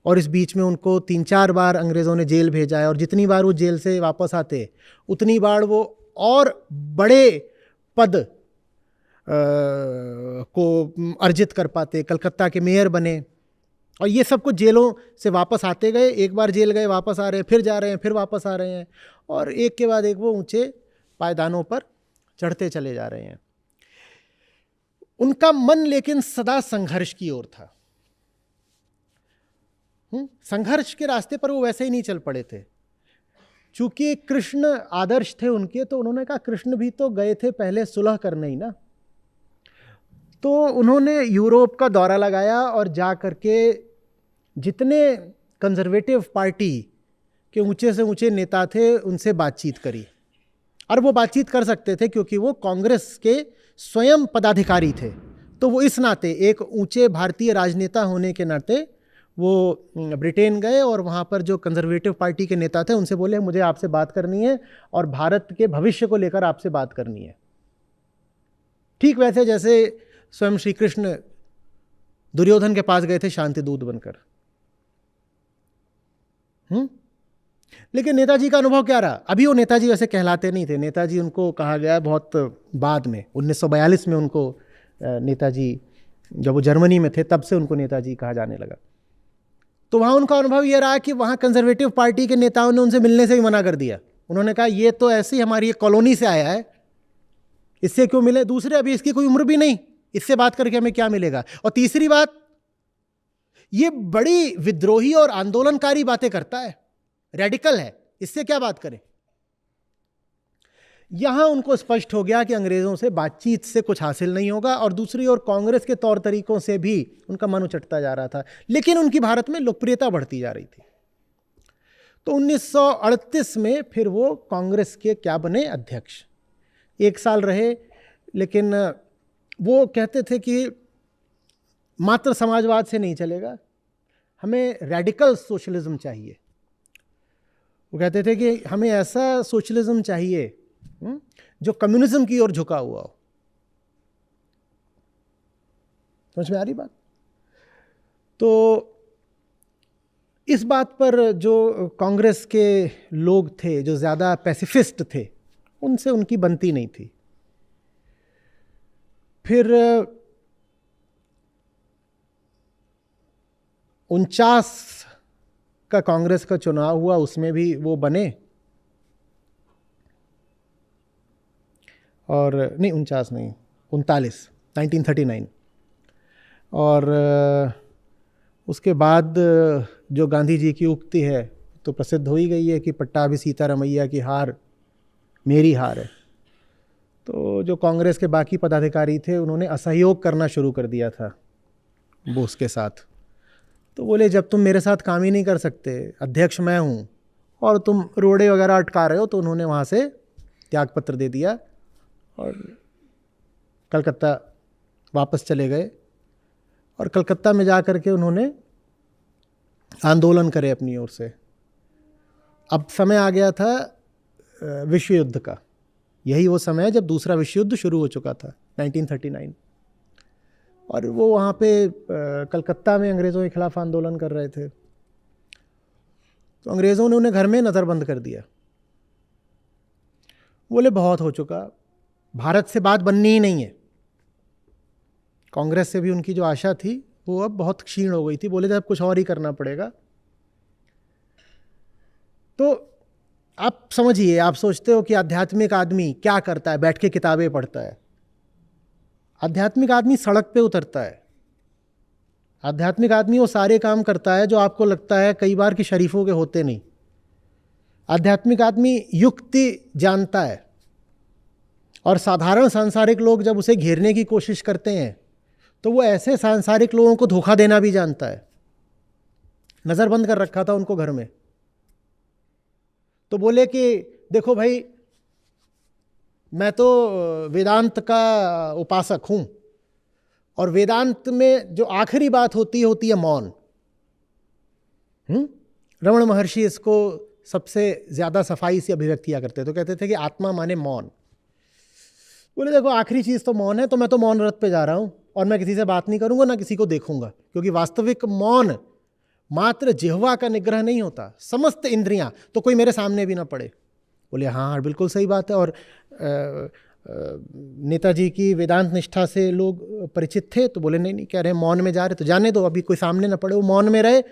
और इस बीच में उनको 3-4 बार अंग्रेज़ों ने जेल भेजा है। और जितनी बार वो जेल से वापस आते उतनी बार वो और बड़े पद को अर्जित कर पाते। कलकत्ता के मेयर बने, और ये सब कुछ जेलों से वापस आते गए। एक बार जेल गए, वापस आ रहे हैं, फिर जा रहे हैं, फिर वापस आ रहे हैं, और एक के बाद एक वो ऊंचे पायदानों पर चढ़ते चले जा रहे हैं। उनका मन लेकिन सदा संघर्ष की ओर था। संघर्ष के रास्ते पर वो वैसे ही नहीं चल पड़े थे। चूंकि कृष्ण आदर्श थे उनके, तो उन्होंने कहा कृष्ण भी तो गए थे पहले सुलह करने ही ना। तो उन्होंने यूरोप का दौरा लगाया और जा करके जितने कंजर्वेटिव पार्टी के ऊंचे से ऊंचे नेता थे उनसे बातचीत करी। और वो बातचीत कर सकते थे क्योंकि वो कांग्रेस के स्वयं पदाधिकारी थे। तो वो इस नाते, एक ऊंचे भारतीय राजनेता होने के नाते, वो ब्रिटेन गए और वहाँ पर जो कंजर्वेटिव पार्टी के नेता थे उनसे बोले मुझे आपसे बात करनी है और भारत के भविष्य को लेकर आपसे बात करनी है। ठीक वैसे जैसे स्वयं श्री कृष्ण दुर्योधन के पास गए थे शांति दूत बनकर। लेकिन नेताजी का अनुभव क्या रहा? अभी वो नेताजी वैसे कहलाते नहीं थे। नेताजी उनको कहा गया बहुत बाद में, 1942 में उनको नेताजी, जब वो जर्मनी में थे तब से उनको नेताजी कहा जाने लगा। तो वहाँ उनका अनुभव ये रहा कि वहाँ कंजर्वेटिव पार्टी के नेताओं ने उनसे मिलने से भी मना कर दिया। उन्होंने कहा ये तो ऐसी हमारी एक कॉलोनी से आया है, इससे क्यों मिले? दूसरे, अभी इसकी कोई उम्र भी नहीं, इससे बात करके हमें क्या मिलेगा? और तीसरी बात, ये बड़ी विद्रोही और आंदोलनकारी बातें करता है, रेडिकल है, इससे क्या बात करें? यहां उनको स्पष्ट हो गया कि अंग्रेजों से बातचीत से कुछ हासिल नहीं होगा, और दूसरी ओर कांग्रेस के तौर तरीकों से भी उनका मन उचटता जा रहा था। लेकिन उनकी भारत में लोकप्रियता बढ़ती जा रही थी। तो 1938 में फिर वो कांग्रेस के क्या बने? अध्यक्ष। 1 साल रहे, लेकिन वो कहते थे कि मात्र समाजवाद से नहीं चलेगा, हमें रेडिकल सोशलिज्म चाहिए। वो कहते थे कि हमें ऐसा सोशलिज्म चाहिए जो कम्युनिज्म की ओर झुका हुआ हो। समझ में आ रही बात? तो इस बात पर जो कांग्रेस के लोग थे, जो ज़्यादा पैसिफिस्ट थे, उनसे उनकी बनती नहीं थी। फिर 49 का कांग्रेस का चुनाव हुआ, उसमें भी वो बने, और नहीं 49 नहीं, 39, 1939। और उसके बाद जो गांधी जी की उक्ति है तो प्रसिद्ध हो ही गई है कि पट्टाभी सीतारमैया की हार मेरी हार है। तो जो कांग्रेस के बाकी पदाधिकारी थे उन्होंने असहयोग करना शुरू कर दिया था बोस के साथ। तो बोले जब तुम मेरे साथ काम ही नहीं कर सकते, अध्यक्ष मैं हूँ, और तुम रोड़े वगैरह अटका रहे हो, तो उन्होंने वहाँ से त्यागपत्र दे दिया और कलकत्ता वापस चले गए। और कलकत्ता में जा कर के उन्होंने आंदोलन करे अपनी ओर से। अब समय आ गया था विश्व युद्ध का। यही वो समय है जब दूसरा विश्व युद्ध शुरू हो चुका था, 1939। और वो वहाँ पे कलकत्ता में अंग्रेज़ों के खिलाफ आंदोलन कर रहे थे। तो अंग्रेज़ों ने उन्हें घर में नज़रबंद कर दिया। बोले बहुत हो चुका, भारत से बात बननी ही नहीं है। कांग्रेस से भी उनकी जो आशा थी वो अब बहुत क्षीण हो गई थी। बोले जब कुछ और ही करना पड़ेगा। तो आप समझिए, आप सोचते हो कि आध्यात्मिक आदमी क्या करता है? बैठ के किताबें पढ़ता है। आध्यात्मिक आदमी सड़क पे उतरता है। आध्यात्मिक आदमी वो सारे काम करता है जो आपको लगता है कई बार कि शरीफों के होते नहीं। आध्यात्मिक आदमी युक्ति जानता है, और साधारण सांसारिक लोग जब उसे घेरने की कोशिश करते हैं तो वो ऐसे सांसारिक लोगों को धोखा देना भी जानता है। नज़रबंद कर रखा था उनको घर में, तो बोले कि देखो भाई, मैं तो वेदांत का उपासक हूँ, और वेदांत में जो आखिरी बात होती है मौन। रमण महर्षि इसको सबसे ज़्यादा सफाई से अभिव्यक्त किया करते, तो कहते थे कि आत्मा माने मौन। बोले देखो, आखिरी चीज़ तो मौन है, तो मैं तो मौन व्रत पे जा रहा हूँ, और मैं किसी से बात नहीं करूँगा, ना किसी को देखूंगा, क्योंकि वास्तविक मौन मात्र जिह्वा का निग्रह नहीं होता, समस्त इंद्रियां, तो कोई मेरे सामने भी ना पड़े। बोले हाँ, बिल्कुल सही बात है। और नेताजी की वेदांत निष्ठा से लोग परिचित थे, तो बोले नहीं, कह रहे हैं मौन में जा रहे तो जाने दो, अभी कोई सामने ना पड़े। वो मौन में रहे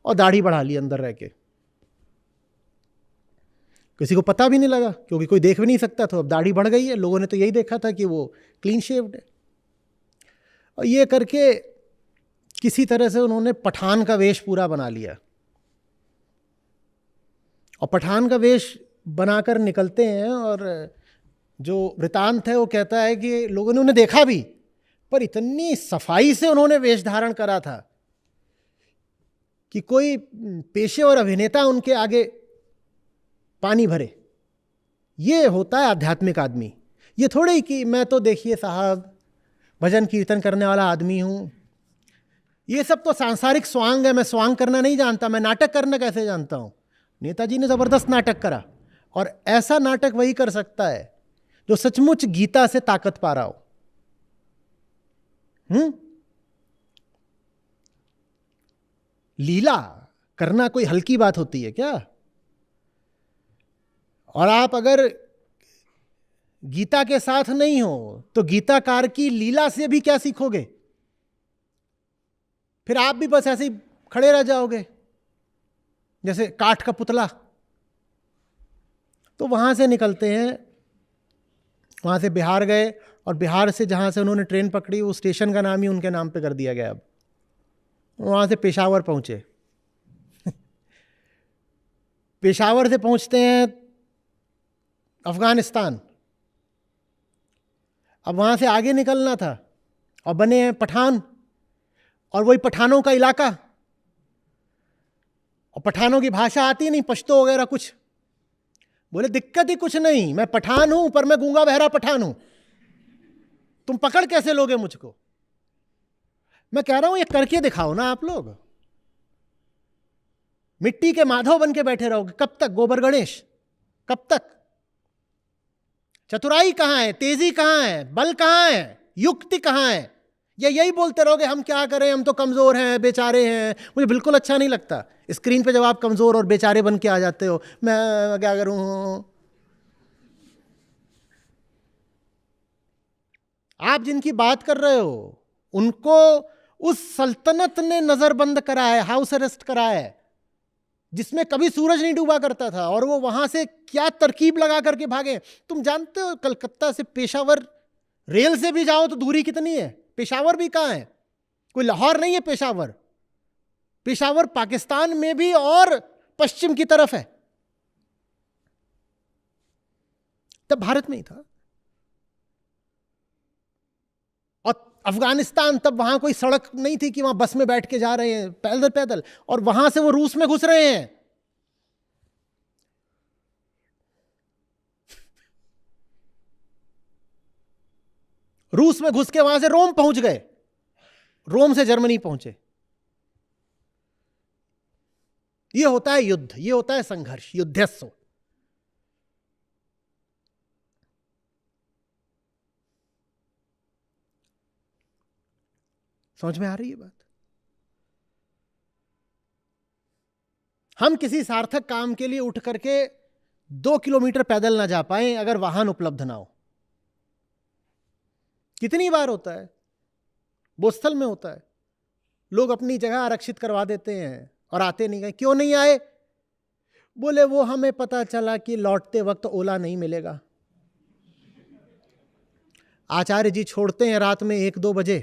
और दाढ़ी बढ़ा ली अंदर रह के, किसी को पता भी नहीं लगा, क्योंकि कोई देख भी नहीं सकता, तो अब दाढ़ी बढ़ गई है, लोगों ने तो यही देखा था कि वो क्लीन शेव्ड है। और ये करके किसी तरह से उन्होंने पठान का वेश पूरा बना लिया, और पठान का वेश बनाकर निकलते हैं, और जो वृतांत है वो कहता है कि लोगों ने उन्हें देखा भी, पर इतनी सफाई से उन्होंने वेश धारण करा था कि कोई पेशेवर अभिनेता उनके आगे पानी भरे। ये होता है आध्यात्मिक आदमी। ये थोड़े कि मैं तो देखिए साहब भजन कीर्तन करने वाला आदमी हूँ, ये सब तो सांसारिक स्वांग है, मैं स्वांग करना नहीं जानता, मैं नाटक करना कैसे जानता हूँ। नेताजी ने ज़बरदस्त नाटक करा, और ऐसा नाटक वही कर सकता है जो सचमुच गीता से ताकत पा रहा हो। लीला करना कोई हल्की बात होती है क्या? और आप अगर गीता के साथ नहीं हो तो गीताकार की लीला से भी क्या सीखोगे? फिर आप भी बस ऐसे ही खड़े रह जाओगे जैसे काठ का पुतला। तो वहां से निकलते हैं, वहां से बिहार गए, और बिहार से जहां से उन्होंने ट्रेन पकड़ी वो स्टेशन का नाम ही उनके नाम पे कर दिया गया। अब वहां से पेशावर पहुंचे। पेशावर से पहुंचते हैं अफगानिस्तान। अब वहां से आगे निकलना था, और बने हैं पठान, और वही पठानों का इलाका, और पठानों की भाषा आती नहीं, पश्तो वगैरह कुछ। बोले दिक्कत ही कुछ नहीं, मैं पठान हूं, पर मैं गूंगा बहरा पठान हूं, तुम पकड़ कैसे लोगे मुझको? मैं कह रहा हूं ये करके दिखाओ ना आप लोग। मिट्टी के माधव बन के बैठे रहोगे कब तक? गोबर गणेश कब तक? चतुराई कहां है? तेजी कहां है? बल कहां है? युक्ति कहां है? या यही बोलते रहोगे हम क्या करें, हम तो कमजोर हैं, बेचारे हैं। मुझे बिल्कुल अच्छा नहीं लगता स्क्रीन पे जब आप कमजोर और बेचारे बन के आ जाते हो। मैं क्या करूं? आप जिनकी बात कर रहे हो उनको उस सल्तनत ने नजरबंद करा है, हाउस अरेस्ट करा है, जिसमें कभी सूरज नहीं डूबा करता था, और वो वहां से क्या तरकीब लगा करके भागे। तुम जानते हो कलकत्ता से पेशावर रेल से भी जाओ तो दूरी कितनी है? पेशावर भी कहां है? कोई लाहौर नहीं है पेशावर। पेशावर पाकिस्तान में भी और पश्चिम की तरफ है, तब भारत में ही था। और अफगानिस्तान, तब वहां कोई सड़क नहीं थी कि वहां बस में बैठ के जा रहे हैं, पैदल पैदल, और वहां से वो रूस में घुस रहे हैं। रूस में घुस के वहां से रोम पहुंच गए, रोम से जर्मनी पहुंचे। ये होता है युद्ध, ये होता है संघर्ष, युद्धस्व। समझ में आ रही है बात? हम किसी सार्थक काम के लिए उठ करके 2 किलोमीटर पैदल ना जा पाए अगर वाहन उपलब्ध ना हो। कितनी बार होता है, बोस्थल में होता है, लोग अपनी जगह आरक्षित करवा देते हैं और आते नहीं गए। क्यों नहीं आए? बोले वो हमें पता चला कि लौटते वक्त ओला नहीं मिलेगा। आचार्य जी छोड़ते हैं रात में 1-2 बजे,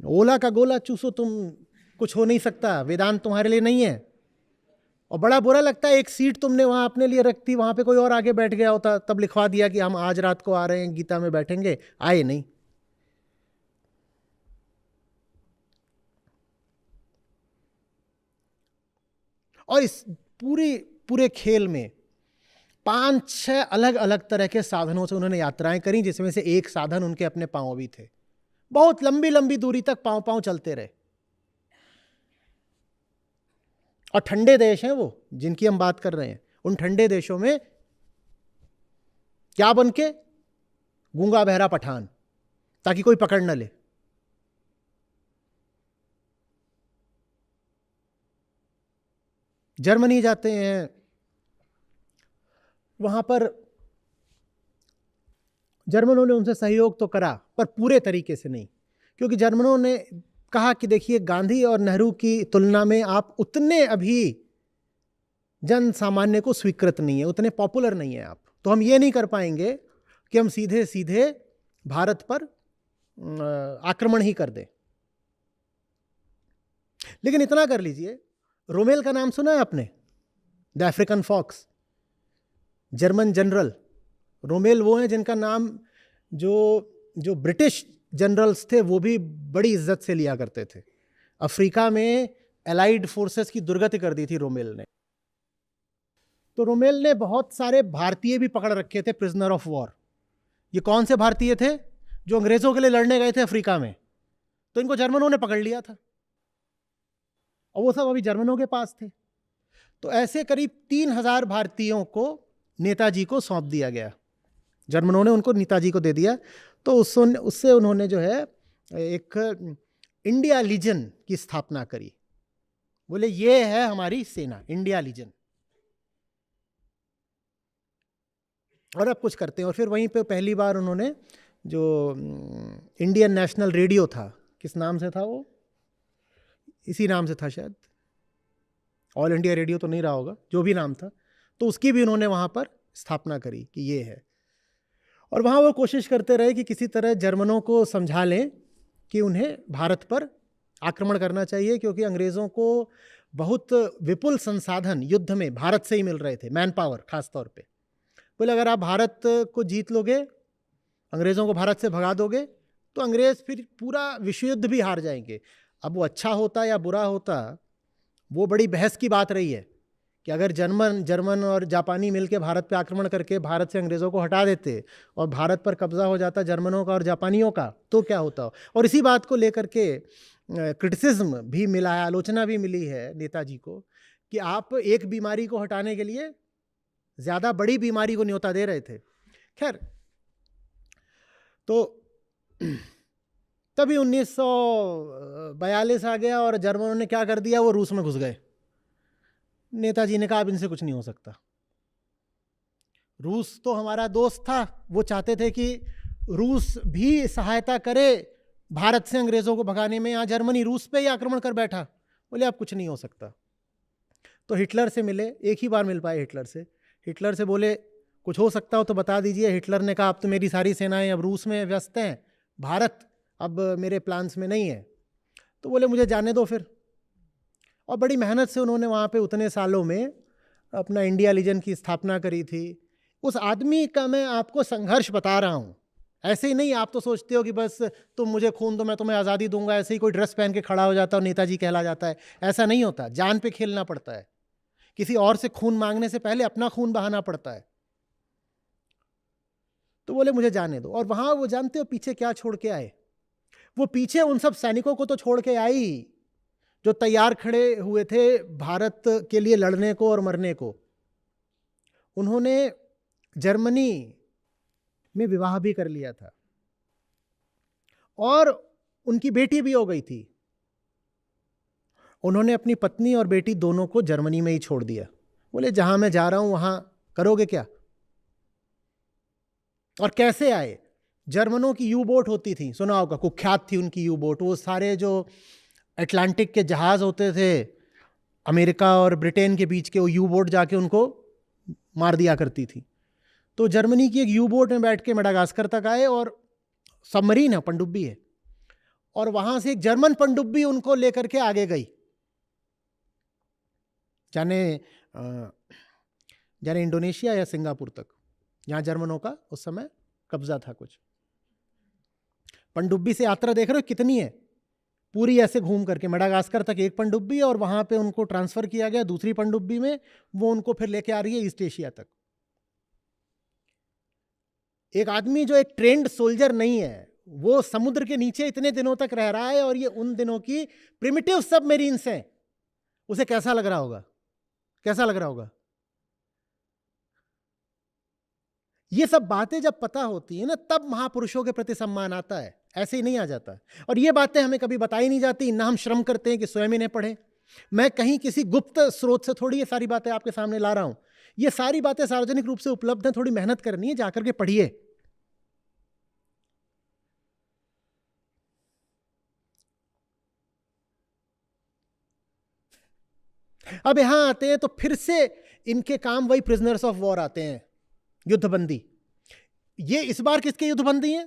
ओला का गोला चूसो तुम कुछ हो नहीं सकता, वेदांत तुम्हारे लिए नहीं है। और बड़ा बुरा लगता है, एक सीट तुमने वहां अपने लिए रख दी, वहां पे कोई और आगे बैठ गया होता, तब लिखवा दिया कि हम आज रात को आ रहे हैं, गीता में बैठेंगे, आए नहीं। और इस पूरे खेल में 5-6 अलग अलग तरह के साधनों से उन्होंने यात्राएं करी, जिसमें से एक साधन उनके अपने पांव भी थे। बहुत लंबी लंबी दूरी तक पांव पांव चलते रहे। और ठंडे देश हैं वो जिनकी हम बात कर रहे हैं, उन ठंडे देशों में क्या बन के? गूंगा बहरा पठान, ताकि कोई पकड़ न ले। जर्मनी जाते हैं, वहां पर जर्मनों ने उनसे सहयोग तो करा, पर पूरे तरीके से नहीं, क्योंकि जर्मनों ने कहा कि देखिए, गांधी और नेहरू की तुलना में आप उतने अभी जन सामान्य को स्वीकृत नहीं है, उतने पॉपुलर नहीं है आप, तो हम ये नहीं कर पाएंगे कि हम सीधे सीधे भारत पर आक्रमण ही कर दें। लेकिन इतना कर लीजिए, रोमेल का नाम सुना है आपने? The African fox, German general. Rommel वो हैं जिनका नाम जो ब्रिटिश जनरल्स थे वो भी बड़ी इज्जत से लिया करते थे। अफ्रीका में एलाइड फोर्सेस की दुर्गति कर दी थी रोमेल ने। तो रोमेल ने बहुत सारे भारतीय भी पकड़ रखे थे, प्रिजनर ऑफ वॉर। ये कौन से भारतीय थे? जो अंग्रेजों के लिए लड़ने गए थे अफ्रीका में, तो इनको जर्मनों ने पकड़ लिया था और वो सब अभी जर्मनों के पास थे। तो ऐसे करीब 3000 भारतीयों को नेताजी को सौंप दिया गया, जर्मनों ने उनको नेताजी को दे दिया। तो उससे उन्होंने जो है एक इंडिया लीजन की स्थापना करी। बोले ये है हमारी सेना, इंडिया लीजन, और अब कुछ करते हैं। और फिर वहीं पे पहली बार उन्होंने जो इंडियन नेशनल रेडियो था, किस नाम से था वो? इसी नाम से था शायद, ऑल इंडिया रेडियो तो नहीं रहा होगा, जो भी नाम था, तो उसकी भी उन्होंने वहाँ पर स्थापना करी कि ये है। और वहाँ वो कोशिश करते रहे कि किसी तरह जर्मनों को समझा लें कि उन्हें भारत पर आक्रमण करना चाहिए, क्योंकि अंग्रेज़ों को बहुत विपुल संसाधन युद्ध में भारत से ही मिल रहे थे, मैन पावर खास तौर पे। बोले अगर आप भारत को जीत लोगे, अंग्रेज़ों को भारत से भगा दोगे, तो अंग्रेज़ फिर पूरा विश्व युद्ध भी हार जाएंगे। अब वो अच्छा होता या बुरा होता, वो बड़ी बहस की बात रही है कि अगर जर्मन और जापानी मिलकर भारत पे आक्रमण करके भारत से अंग्रेज़ों को हटा देते और भारत पर कब्जा हो जाता जर्मनों का और जापानियों का, तो क्या होता। और इसी बात को लेकर के क्रिटिसिज्म भी मिला है, आलोचना भी मिली है नेताजी को कि आप एक बीमारी को हटाने के लिए ज़्यादा बड़ी बीमारी को न्योता दे रहे थे। खैर, तो तभी 1942 आ गया और जर्मनों ने क्या कर दिया, वो रूस में घुस गए। नेताजी ने कहा अब इनसे कुछ नहीं हो सकता। रूस तो हमारा दोस्त था, वो चाहते थे कि रूस भी सहायता करे भारत से अंग्रेज़ों को भगाने में। यहाँ जर्मनी रूस पे ही आक्रमण कर बैठा। बोले अब कुछ नहीं हो सकता। तो हिटलर से मिले, एक ही बार मिल पाए हिटलर से बोले कुछ हो सकता हो तो बता दीजिए। हिटलर ने कहा अब तो मेरी सारी सेनाएं अब रूस में व्यस्त हैं, भारत अब मेरे प्लान्स में नहीं है। तो बोले मुझे जाने दो फिर। और बड़ी मेहनत से उन्होंने वहाँ पे उतने सालों में अपना इंडिया लीजन की स्थापना करी थी। उस आदमी का मैं आपको संघर्ष बता रहा हूँ, ऐसे ही नहीं। आप तो सोचते हो कि बस तुम मुझे खून दो मैं तुम्हें आज़ादी दूंगा, ऐसे ही कोई ड्रेस पहन के खड़ा हो जाता और नेताजी कहला जाता है, ऐसा नहीं होता। जान पे खेलना पड़ता है। किसी और से खून मांगने से पहले अपना खून बहाना पड़ता है। तो बोले मुझे जाने दो। और वहाँ वो जानते हो पीछे क्या छोड़ के आए? वो पीछे उन सब सैनिकों को तो छोड़ के आई जो तैयार खड़े हुए थे भारत के लिए लड़ने को और मरने को। उन्होंने जर्मनी में विवाह भी कर लिया था और उनकी बेटी भी हो गई थी। उन्होंने अपनी पत्नी और बेटी दोनों को जर्मनी में ही छोड़ दिया। बोले जहां मैं जा रहा हूं वहां करोगे क्या? और कैसे आए? जर्मनों की यू बोट होती थी, सुना होगा, कुख्यात थी उनकी यू बोट। वो सारे जो अटलांटिक के जहाज होते थे अमेरिका और ब्रिटेन के बीच के, वो यू बोट जाके उनको मार दिया करती थी। तो जर्मनी की एक यू बोट में बैठ के मेडागास्कर तक आए और सबमरीन है, पनडुब्बी है, और वहां से एक जर्मन पनडुब्बी उनको लेकर के आगे गई, जाने जाने इंडोनेशिया या सिंगापुर तक, जहां जर्मनों का उस समय कब्जा था कुछ। पनडुब्बी से यात्रा देख रहे हो कितनी है, पूरी ऐसे घूम करके मेडागास्कर तक एक पनडुब्बी, और वहां पे उनको ट्रांसफर किया गया दूसरी पनडुब्बी में, वो उनको फिर लेके आ रही है ईस्ट एशिया तक। एक आदमी जो एक ट्रेंड सोल्जर नहीं है, वो समुद्र के नीचे इतने दिनों तक रह रहा है, और ये उन दिनों की प्रिमिटिव सबमरीन्स हैं, उसे कैसा लग रहा होगा, कैसा लग रहा होगा? ये सब बातें जब पता होती है ना, तब महापुरुषों के प्रति सम्मान आता है, ऐसे ही नहीं आ जाता। और ये बातें हमें कभी बताई नहीं जाती, ना हम श्रम करते हैं कि स्वयं इन्हें पढ़ें। मैं कहीं किसी गुप्त स्रोत से थोड़ी ये सारी बातें आपके सामने ला रहा हूं, ये सारी बातें सार्वजनिक रूप से उपलब्ध हैं, थोड़ी मेहनत करनी है, जाकर के पढ़िए। अब यहां आते हैं तो फिर से इनके काम वही प्रिजनर्स ऑफ वॉर आते हैं, युद्धबंदी। ये इस बार किसके युद्धबंदी हैं?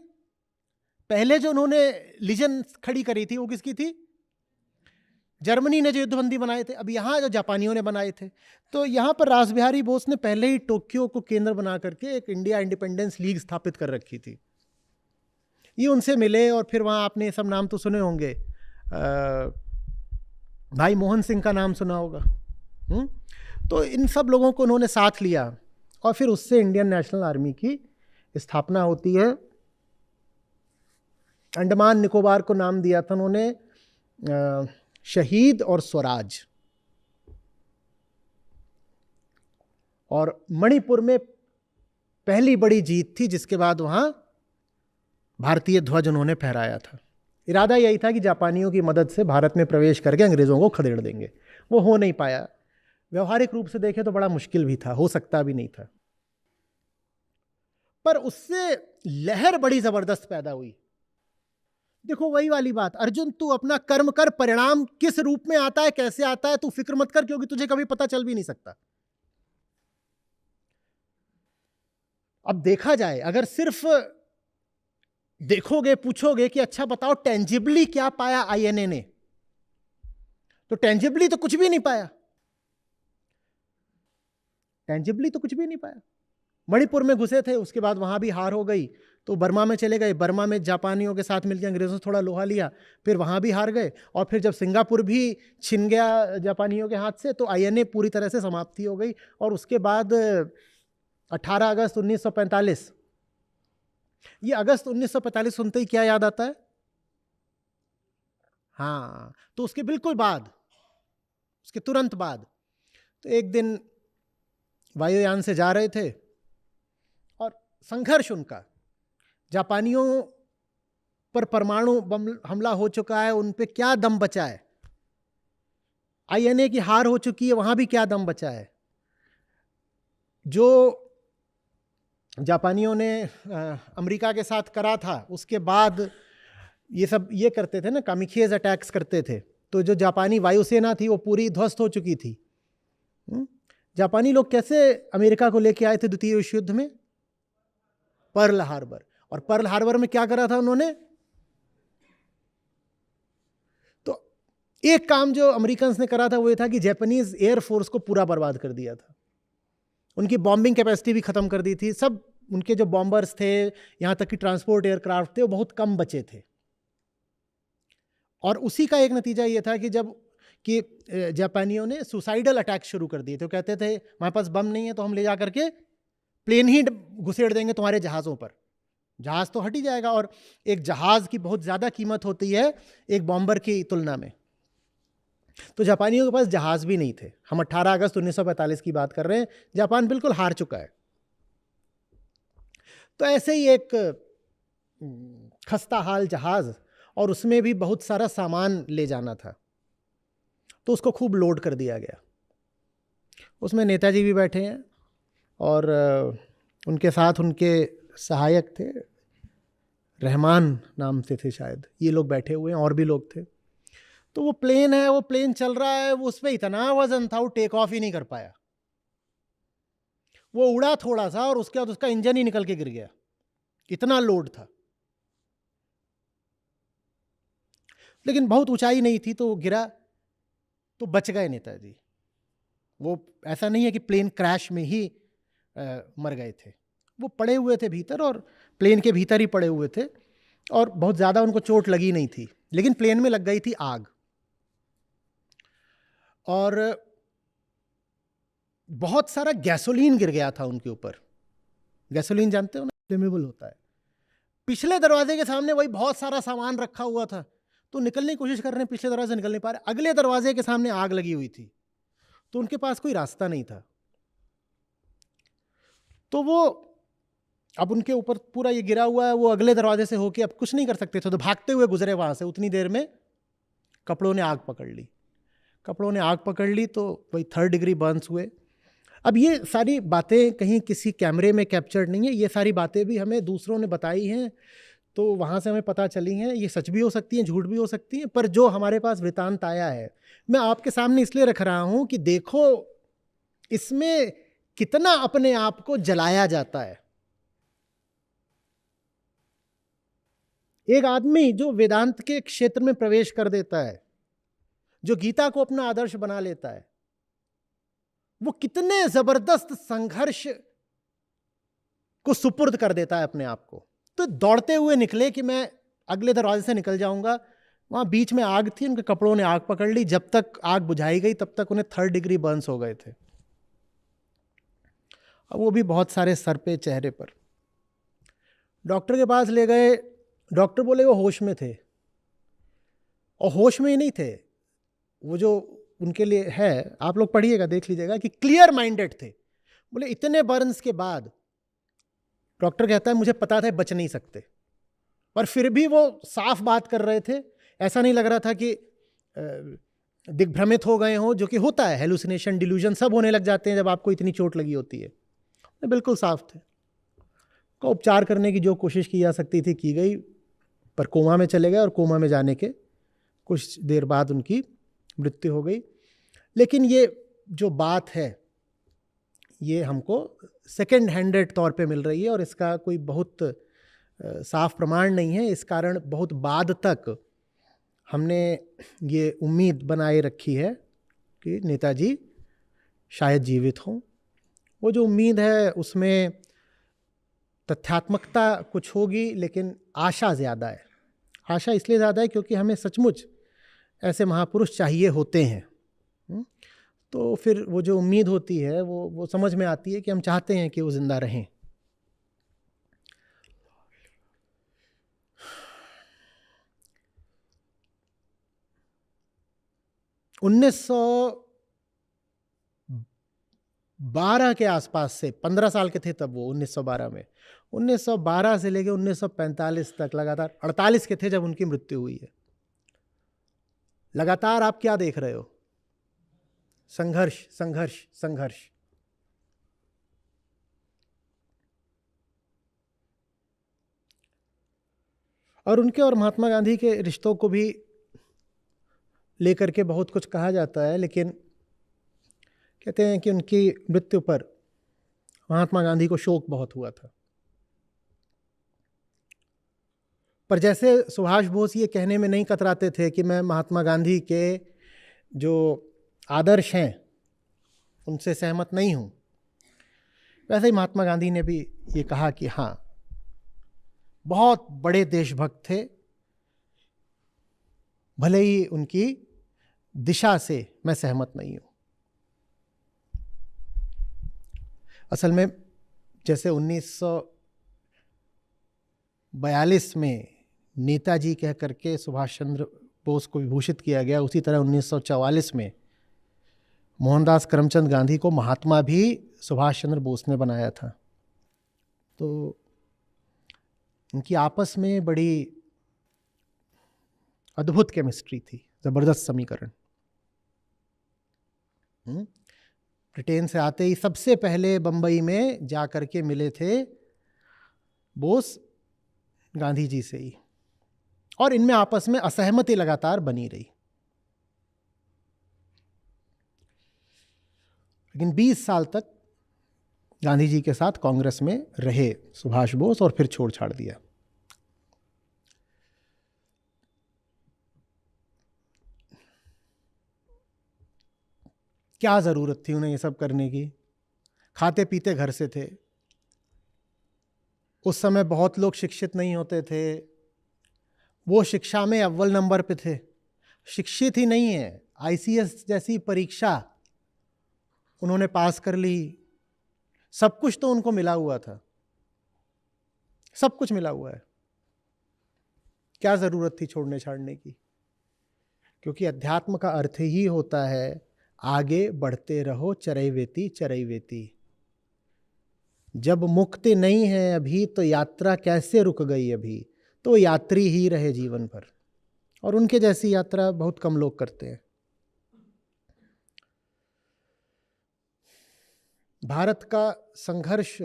पहले जो उन्होंने लीजन खड़ी करी थी वो किसकी थी? जर्मनी ने जो युद्धबंदी बनाए थे। अब यहां जो जापानियों ने बनाए थे, तो यहां पर रासबिहारी बोस ने पहले ही टोक्यो को केंद्र बना करके एक इंडिया इंडिपेंडेंस लीग स्थापित कर रखी थी। ये उनसे मिले, और फिर वहां आपने सब नाम तो सुने होंगे, भाई मोहन सिंह का नाम सुना होगा। तो इन सब लोगों को उन्होंने साथ लिया, और फिर उससे इंडियन नेशनल आर्मी की स्थापना होती है। अंडमान निकोबार को नाम दिया था उन्होंने शहीद और स्वराज। और मणिपुर में पहली बड़ी जीत थी, जिसके बाद वहां भारतीय ध्वज उन्होंने फहराया था। इरादा यही था कि जापानियों की मदद से भारत में प्रवेश करके अंग्रेजों को खदेड़ देंगे। वो हो नहीं पाया। व्यवहारिक रूप से देखें तो बड़ा मुश्किल भी था, हो सकता भी नहीं था, पर उससे लहर बड़ी जबरदस्त पैदा हुई। देखो वही वाली बात, अर्जुन तू अपना कर्म कर, परिणाम किस रूप में आता है, कैसे आता है, तू फिक्र मत कर, क्योंकि तुझे कभी पता चल भी नहीं सकता। अब देखा जाए, अगर सिर्फ देखोगे, पूछोगे कि अच्छा बताओ टेंजिबली क्या पाया आईएनए ने, तो टेंजिबली तो कुछ भी नहीं पाया। टेंजिबली तो कुछ भी नहीं पाया। मणिपुर में घुसे थे, उसके बाद वहां भी हार हो गई, तो बर्मा में चले गए। बर्मा में जापानियों के साथ मिलकर अंग्रेजों से थोड़ा लोहा लिया, फिर वहां भी हार गए। और फिर जब सिंगापुर भी छिन गया जापानियों के हाथ से, तो आईएनए पूरी तरह से समाप्ति हो गई। और उसके बाद 18 अगस्त 1945, ये अगस्त 1945 सुनते ही क्या याद आता है? हाँ, तो उसके बिल्कुल बाद, उसके तुरंत बाद, तो एक दिन वायुयान से जा रहे थे, और संघर्ष उनका, जापानियों पर परमाणु बम हमला हो चुका है, उन पे क्या दम बचा है, आईएनए की हार हो चुकी है, वहां भी क्या दम बचा है। जो जापानियों ने अमेरिका के साथ करा था, उसके बाद ये सब ये करते थे ना, कामिखेज अटैक्स करते थे, तो जो जापानी वायुसेना थी वो पूरी ध्वस्त हो चुकी थी। जापानी लोग कैसे अमेरिका को लेके आए थे द्वितीय विश्व युद्ध में? Pearl Harbor. और पर्ल हार्बर में क्या करा था उन्होंने? तो एक काम जो अमेरिकन ने करा था वो ये था कि जापानीज एयरफोर्स को पूरा बर्बाद कर दिया था। उनकी बॉम्बिंग कैपेसिटी भी खत्म कर दी थी। सब उनके जो बॉम्बर्स थे, यहां तक कि ट्रांसपोर्ट एयरक्राफ्ट थे, वो बहुत कम बचे थे। और उसी का एक नतीजा ये था कि जब कि जापानियों ने सुसाइडल अटैक शुरू कर दिए। तो कहते थे हमारे पास बम नहीं है तो हम ले जा करके प्लेन ही घुसेड़ देंगे तुम्हारे जहाज़ों पर। जहाज़ तो हट ही जाएगा, और एक जहाज़ की बहुत ज़्यादा कीमत होती है एक बॉम्बर की तुलना में। तो जापानियों के पास जहाज़ भी नहीं थे। हम 18 अगस्त 1945 की बात कर रहे हैं, जापान बिल्कुल हार चुका है। तो ऐसे ही एक खस्ता हाल जहाज़, और उसमें भी बहुत सारा सामान ले जाना था, तो उसको खूब लोड कर दिया गया। उसमें नेताजी भी बैठे हैं, और उनके साथ उनके सहायक थे, रहमान नाम से थे शायद, ये लोग बैठे हुए हैं, और भी लोग थे। तो वो प्लेन है, वो प्लेन चल रहा है, वो उस पर इतना वजन था वो टेक ऑफ ही नहीं कर पाया। वो उड़ा थोड़ा सा, और उसके बाद उसका इंजन ही निकल के गिर गया, इतना लोड था। लेकिन बहुत ऊंचाई नहीं थी तो वो गिरा तो बच गए नेताजी। वो ऐसा नहीं है कि प्लेन क्रैश में ही मर गए थे, वो पड़े हुए थे भीतर और प्लेन के भीतर ही पड़े हुए थे और बहुत ज़्यादा उनको चोट लगी नहीं थी, लेकिन प्लेन में लग गई थी आग। और बहुत सारा गैसोलीन गिर गया था उनके ऊपर। गैसोलीन जानते हो ना, फ्लेमेबल होता है। पिछले दरवाजे के सामने वही बहुत सारा सामान रखा हुआ था, तो निकलने की कोशिश कर रहे हैं, पिछले दरवाजे से निकल नहीं पा रहे। अगले दरवाजे के सामने आग लगी हुई थी, तो उनके पास कोई रास्ता नहीं था। तो वो अब उनके ऊपर पूरा ये गिरा हुआ है, वो अगले दरवाजे से होके अब कुछ नहीं कर सकते थे, तो भागते हुए गुजरे वहां से। उतनी देर में कपड़ों ने आग पकड़ ली। कपड़ों ने आग पकड़ ली तो वही 3rd डिग्री बर्न्स हुए। अब ये सारी बातें कहीं किसी कैमरे में कैप्चर्ड नहीं है, ये सारी बातें भी हमें दूसरों ने बताई हैं, तो वहाँ से हमें पता चली हैं। ये सच भी हो सकती हैं, झूठ भी हो सकती हैं, पर जो हमारे पास वृतांत आया है मैं आपके सामने इसलिए रख रहा हूँ कि देखो इसमें कितना अपने आप को जलाया जाता है। एक आदमी जो वेदांत के क्षेत्र में प्रवेश कर देता है, जो गीता को अपना आदर्श बना लेता है, वो कितने जबरदस्त संघर्ष को सुपुर्द कर देता है अपने आप को। तो दौड़ते हुए निकले कि मैं अगले दरवाजे से निकल जाऊंगा। वहां बीच में आग थी, उनके कपड़ों ने आग पकड़ ली। जब तक आग बुझाई गई तब तक उन्हें 3rd डिग्री बर्न्स हो गए थे। अब वो भी बहुत सारे सर पे, चेहरे पर। डॉक्टर के पास ले गए, डॉक्टर बोले वो होश में थे, और होश में ही नहीं थे। वो जो उनके लिए है, आप लोग पढ़िएगा, देख लीजिएगा कि क्लियर माइंडेड थे। बोले इतने बर्न्स के बाद डॉक्टर कहता है मुझे पता था बच नहीं सकते, पर फिर भी वो साफ बात कर रहे थे। ऐसा नहीं लग रहा था कि दिग्भ्रमित हो गए हों, जो कि होता है, हेलुसिनेशन, डिल्यूजन सब होने लग जाते हैं जब आपको इतनी चोट लगी होती है। बिल्कुल साफ थे। को उपचार करने की जो कोशिश की जा सकती थी की गई, पर कोमा में चले गए और कोमा में जाने के कुछ देर बाद उनकी मृत्यु हो गई। लेकिन ये जो बात है ये हमको सेकेंड हैंडेड तौर पे मिल रही है और इसका कोई बहुत साफ प्रमाण नहीं है। इस कारण बहुत बाद तक हमने ये उम्मीद बनाए रखी है कि नेताजी शायद जीवित हों। वो जो उम्मीद है उसमें तथ्यात्मकता कुछ होगी, लेकिन आशा ज़्यादा है। आशा इसलिए ज़्यादा है क्योंकि हमें सचमुच ऐसे महापुरुष चाहिए होते हैं। तो फिर वो जो उम्मीद होती है वो समझ में आती है कि हम चाहते हैं कि वो जिंदा रहें। उन्नीस 1912 के आसपास से, 15 साल के थे तब वो 1912 में, 1912 से लेकर 1945 तक लगातार, 48 के थे जब उनकी मृत्यु हुई है। लगातार आप क्या देख रहे हो? संघर्ष, संघर्ष, संघर्ष। और उनके और महात्मा गांधी के रिश्तों को भी लेकर के बहुत कुछ कहा जाता है, लेकिन कहते हैं कि उनकी मृत्यु पर महात्मा गांधी को शोक बहुत हुआ था। पर जैसे सुभाष बोस ये कहने में नहीं कतराते थे कि मैं महात्मा गांधी के जो आदर्श हैं उनसे सहमत नहीं हूँ, वैसे ही महात्मा गांधी ने भी ये कहा कि हाँ, बहुत बड़े देशभक्त थे, भले ही उनकी दिशा से मैं सहमत नहीं हूँ। असल में जैसे 1942 में नेताजी कह करके सुभाष चंद्र बोस को विभूषित किया गया, उसी तरह 1944 में मोहनदास करमचंद गांधी को महात्मा भी सुभाष चंद्र बोस ने बनाया था। तो उनकी आपस में बड़ी अद्भुत केमिस्ट्री थी, जबरदस्त समीकरण। ब्रिटेन से आते ही सबसे पहले बंबई में जा करके मिले थे बोस गांधी जी से ही, और इनमें आपस में असहमति लगातार बनी रही। लेकिन 20 साल तक गांधी जी के साथ कांग्रेस में रहे सुभाष बोस और फिर छोड़ छाड़ दिया। क्या ज़रूरत थी उन्हें ये सब करने की? खाते पीते घर से थे। उस समय बहुत लोग शिक्षित नहीं होते थे, वो शिक्षा में अव्वल नंबर पे थे। शिक्षित ही नहीं है, आईसीएस जैसी परीक्षा उन्होंने पास कर ली, सब कुछ तो उनको मिला हुआ था, सब कुछ मिला हुआ है। क्या ज़रूरत थी छोड़ने छाड़ने की? क्योंकि अध्यात्म का अर्थ ही होता है आगे बढ़ते रहो, चरैवेति चरैवेति। जब मुक्ति नहीं है अभी तो यात्रा कैसे रुक गई अभी? तो यात्री ही रहे जीवन भर, और उनके जैसी यात्रा बहुत कम लोग करते हैं। भारत का संघर्ष,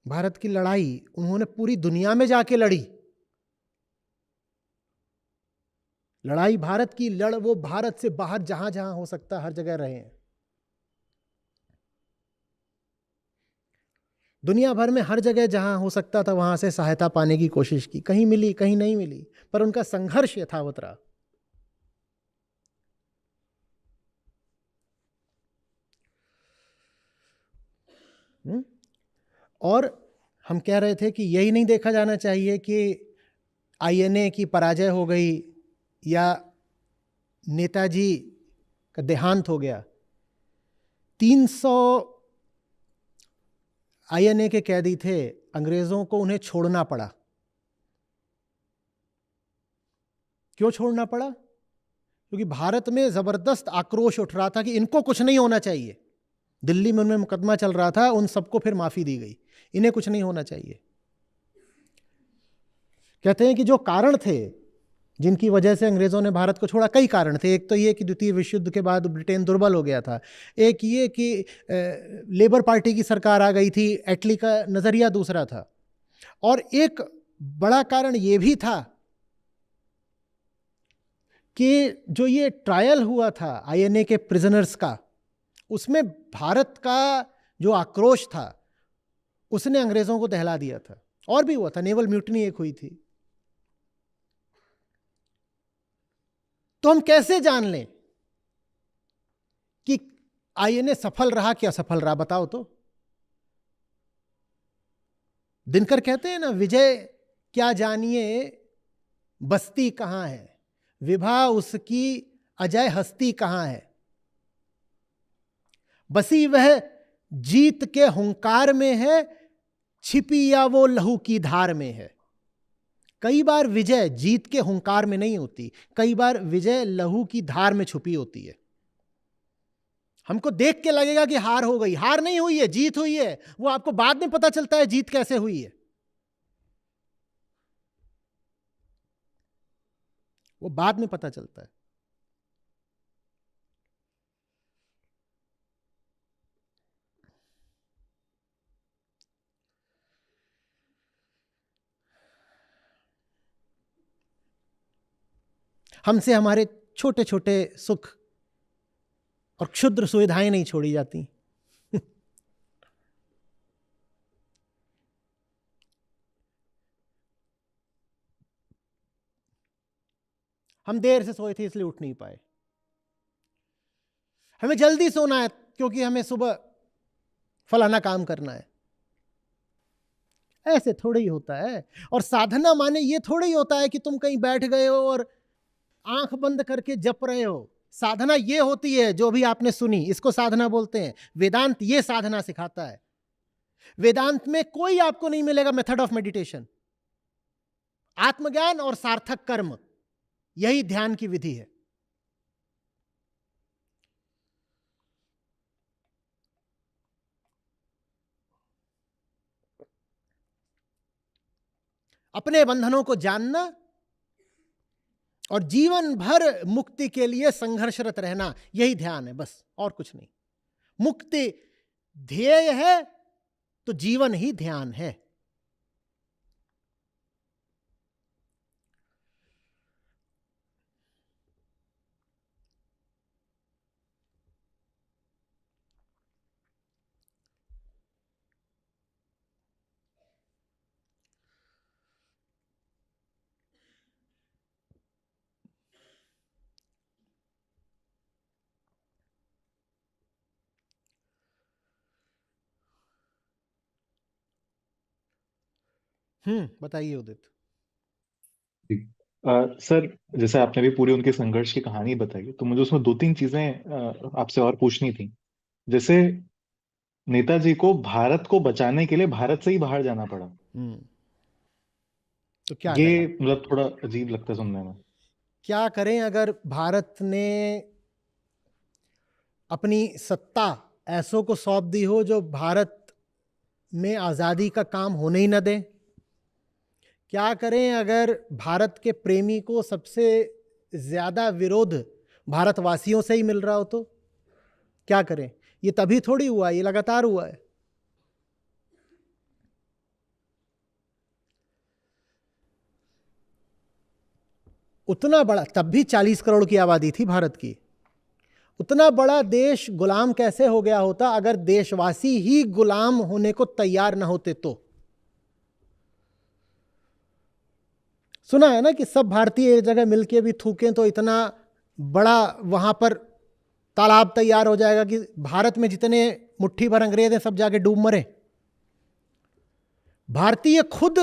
भारत की लड़ाई उन्होंने पूरी दुनिया में जाके लड़ी। लड़ाई भारत की वो भारत से बाहर जहां जहां हो सकता हर जगह रहे हैं। दुनिया भर में हर जगह जहां हो सकता था वहां से सहायता पाने की कोशिश की, कहीं मिली कहीं नहीं मिली, पर उनका संघर्ष यथावत रहा। और हम कह रहे थे कि यही नहीं देखा जाना चाहिए कि आईएनए की पराजय हो गई या नेताजी का देहांत हो गया। 300 आईएनए के कैदी थे, अंग्रेजों को उन्हें छोड़ना पड़ा। क्यों छोड़ना पड़ा? क्योंकि भारत में जबरदस्त आक्रोश उठ रहा था कि इनको कुछ नहीं होना चाहिए। दिल्ली में उनमें मुकदमा चल रहा था, उन सबको फिर माफी दी गई, इन्हें कुछ नहीं होना चाहिए। कहते हैं कि जो कारण थे जिनकी वजह से अंग्रेजों ने भारत को छोड़ा, कई कारण थे। एक तो ये कि द्वितीय विश्व युद्ध के बाद ब्रिटेन दुर्बल हो गया था, एक ये कि लेबर पार्टी की सरकार आ गई थी, एटली का नजरिया दूसरा था, और एक बड़ा कारण ये भी था कि जो ये ट्रायल हुआ था आईएनए के प्रिजनर्स का, उसमें भारत का जो आक्रोश था उसने अंग्रेजों को दहला दिया था। और भी हुआ था, नेवल म्यूटनी एक हुई थी। तो हम कैसे जान लें कि आईएनए सफल रहा कि असफल रहा? बताओ तो। दिनकर कहते हैं ना, विजय क्या जानिए बस्ती कहां है, विभा उसकी अजय हस्ती कहां है। बसी वह जीत के हुंकार में है, छिपी या वो लहू की धार में है। कई बार विजय जीत के हुंकार में नहीं होती, कई बार विजय लहू की धार में छुपी होती है। हमको देख के लगेगा कि हार हो गई, हार नहीं हुई है, जीत हुई है। वो आपको बाद में पता चलता है जीत कैसे हुई है, वो बाद में पता चलता है। हमसे हमारे छोटे छोटे सुख और क्षुद्र सुविधाएं नहीं छोड़ी जाती। हम देर से सोए थे इसलिए उठ नहीं पाए, हमें जल्दी सोना है क्योंकि हमें सुबह फलाना काम करना है। ऐसे थोड़ा ही होता है। और साधना माने ये थोड़ा ही होता है कि तुम कहीं बैठ गए हो और आंख बंद करके जप रहे हो। साधना ये होती है जो भी आपने सुनी, इसको साधना बोलते हैं। वेदांत ये साधना सिखाता है। वेदांत में कोई आपको नहीं मिलेगा मेथड ऑफ मेडिटेशन। आत्मज्ञान और सार्थक कर्म, यही ध्यान की विधि है। अपने बंधनों को जानना और जीवन भर मुक्ति के लिए संघर्षरत रहना, यही ध्यान है, बस और कुछ नहीं। मुक्ति ध्येय है तो जीवन ही ध्यान है। बताइए उदित। जी। सर, जैसे आपने भी पूरी उनके संघर्ष की कहानी बताई, तो मुझे उसमें दो तीन चीजें आपसे और पूछनी थी। जैसे नेताजी को भारत को बचाने के लिए भारत से ही बाहर जाना पड़ा। हम्म तो क्या ये करें? मतलब थोड़ा अजीब लगता है सुनने में। क्या करें अगर भारत ने अपनी सत्ता ऐसों को सौंप दी हो जो भारत में आज़ादी का काम होने ही न दें? क्या करें अगर भारत के प्रेमी को सबसे ज़्यादा विरोध भारतवासियों से ही मिल रहा हो? तो क्या करें? ये तभी थोड़ी हुआ, ये लगातार हुआ है। उतना बड़ा, तब भी 40 करोड़ की आबादी थी भारत की। उतना बड़ा देश गुलाम कैसे हो गया होता अगर देशवासी ही गुलाम होने को तैयार न होते तो? सुना है ना कि सब भारतीय एक जगह मिलके भी थूकें तो इतना बड़ा वहां पर तालाब तैयार हो जाएगा कि भारत में जितने मुट्ठी भर अंग्रेज हैं सब जाके डूब मरे। भारतीय खुद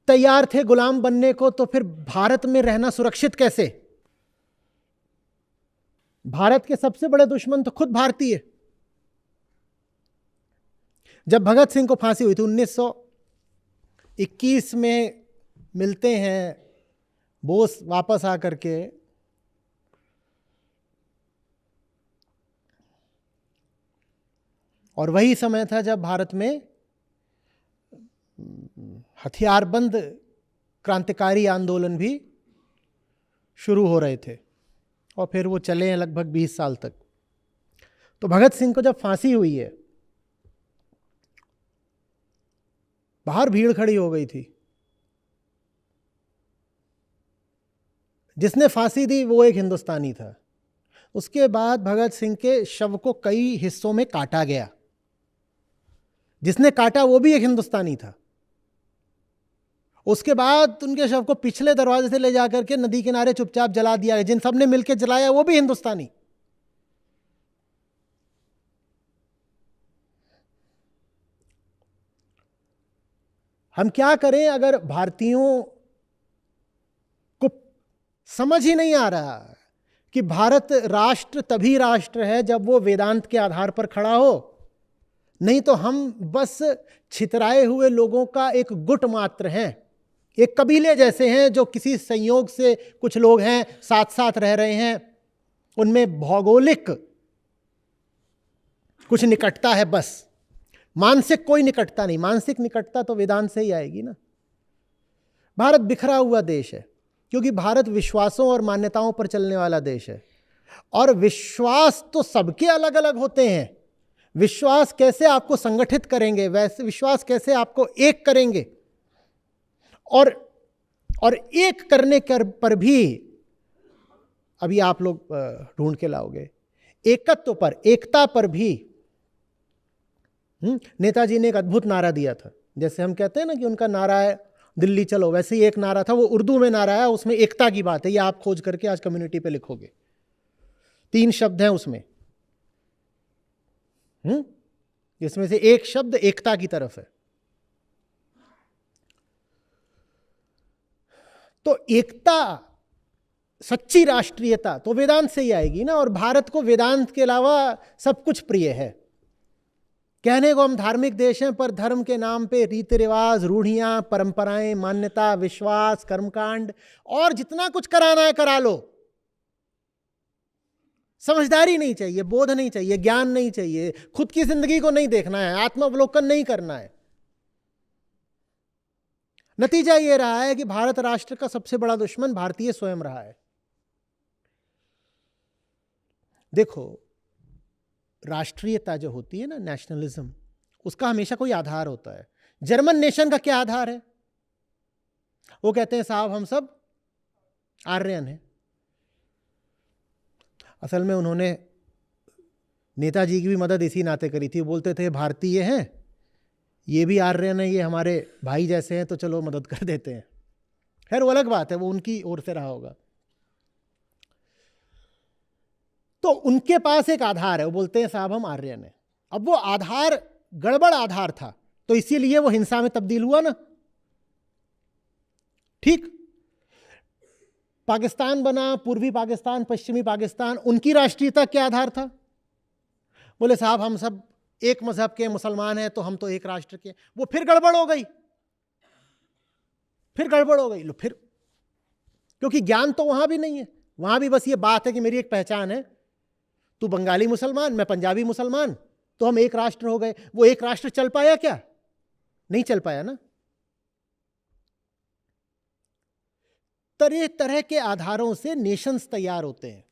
तैयार थे गुलाम बनने को, तो फिर भारत में रहना सुरक्षित कैसे? भारत के सबसे बड़े दुश्मन तो खुद भारतीय। जब भगत सिंह को फांसी हुई थी 1921 में, मिलते हैं बोस वापस आकर के, और वही समय था जब भारत में हथियारबंद क्रांतिकारी आंदोलन भी शुरू हो रहे थे और फिर वो चले हैं लगभग 20 साल तक। तो भगत सिंह को जब फांसी हुई है, बाहर भीड़ खड़ी हो गई थी। जिसने फांसी दी वो एक हिंदुस्तानी था। उसके बाद भगत सिंह के शव को कई हिस्सों में काटा गया। जिसने काटा वो भी एक हिंदुस्तानी था। उसके बाद उनके शव को पिछले दरवाजे से ले जाकर के नदी किनारे चुपचाप जला दिया गया। जिन सब ने मिलकर जलाया वो भी हिंदुस्तानी। हम क्या करें अगर भारतीयों को समझ ही नहीं आ रहा कि भारत राष्ट्र तभी राष्ट्र है जब वो वेदांत के आधार पर खड़ा हो। नहीं तो हम बस छितराए हुए लोगों का एक गुट मात्र हैं, एक कबीले जैसे हैं जो किसी संयोग से कुछ लोग हैं साथ साथ रह रहे हैं, उनमें भौगोलिक कुछ निकटता है बस, मानसिक कोई निकटता नहीं। मानसिक निकटता तो वेदांत से ही आएगी ना। भारत बिखरा हुआ देश है क्योंकि भारत विश्वासों और मान्यताओं पर चलने वाला देश है। और विश्वास तो सबके अलग अलग होते हैं। विश्वास कैसे आपको संगठित करेंगे, वैसे विश्वास कैसे आपको एक करेंगे, और एक करने पर भी अभी आप लोग ढूंढ के लाओगे एकत्व पर, एकता पर भी। नेताजी ने एक अद्भुत नारा दिया था। जैसे हम कहते हैं ना कि उनका नारा है दिल्ली चलो, वैसे ही एक नारा था, वो उर्दू में नारा है, उसमें एकता की बात है। ये आप खोज करके आज कम्युनिटी पे लिखोगे। 3 शब्द हैं उसमें, जिसमें से एक शब्द एकता की तरफ है। तो एकता, सच्ची राष्ट्रीयता तो वेदांत से ही आएगी ना। और भारत को वेदांत के अलावा सब कुछ प्रिय है। कहने को हम धार्मिक देश हैं, पर धर्म के नाम पे रीति रिवाज, रूढ़ियां, परंपराएं, मान्यता, विश्वास, कर्मकांड और जितना कुछ कराना है करा लो। समझदारी नहीं चाहिए, बोध नहीं चाहिए, ज्ञान नहीं चाहिए, खुद की जिंदगी को नहीं देखना है, आत्मावलोकन नहीं करना है। नतीजा ये रहा है कि भारत राष्ट्र का सबसे बड़ा दुश्मन भारतीय स्वयं रहा है। देखो, राष्ट्रीयता जो होती है ना, नेशनलिज्म, उसका हमेशा कोई आधार होता है। जर्मन नेशन का क्या आधार है? वो कहते हैं साहब हम सब आर्यन हैं। असल में उन्होंने नेताजी की भी मदद इसी नाते करी थी। बोलते थे भारतीय हैं, ये भी आर्यन है, ये हमारे भाई जैसे हैं, तो चलो मदद कर देते हैं। खैर वो अलग बात है, वो उनकी ओर से रहा होगा। तो उनके पास एक आधार है, वो बोलते हैं साहब हम आर्यन हैं। अब वो आधार गड़बड़ आधार था, तो इसीलिए वो हिंसा में तब्दील हुआ ना। ठीक, पाकिस्तान बना, पूर्वी पाकिस्तान, पश्चिमी पाकिस्तान, उनकी राष्ट्रीयता क्या आधार था? बोले साहब हम सब एक मजहब के मुसलमान हैं तो हम तो एक राष्ट्र के। वो फिर गड़बड़ हो गई, फिर गड़बड़ हो गई। लो फिर, क्योंकि ज्ञान तो वहां भी नहीं है, वहां भी बस ये बात है कि मेरी एक पहचान है, तू बंगाली मुसलमान, मैं पंजाबी मुसलमान, तो हम एक राष्ट्र हो गए। वो एक राष्ट्र चल पाया क्या? नहीं चल पाया ना। तरह तरह के आधारों से नेशंस तैयार होते हैं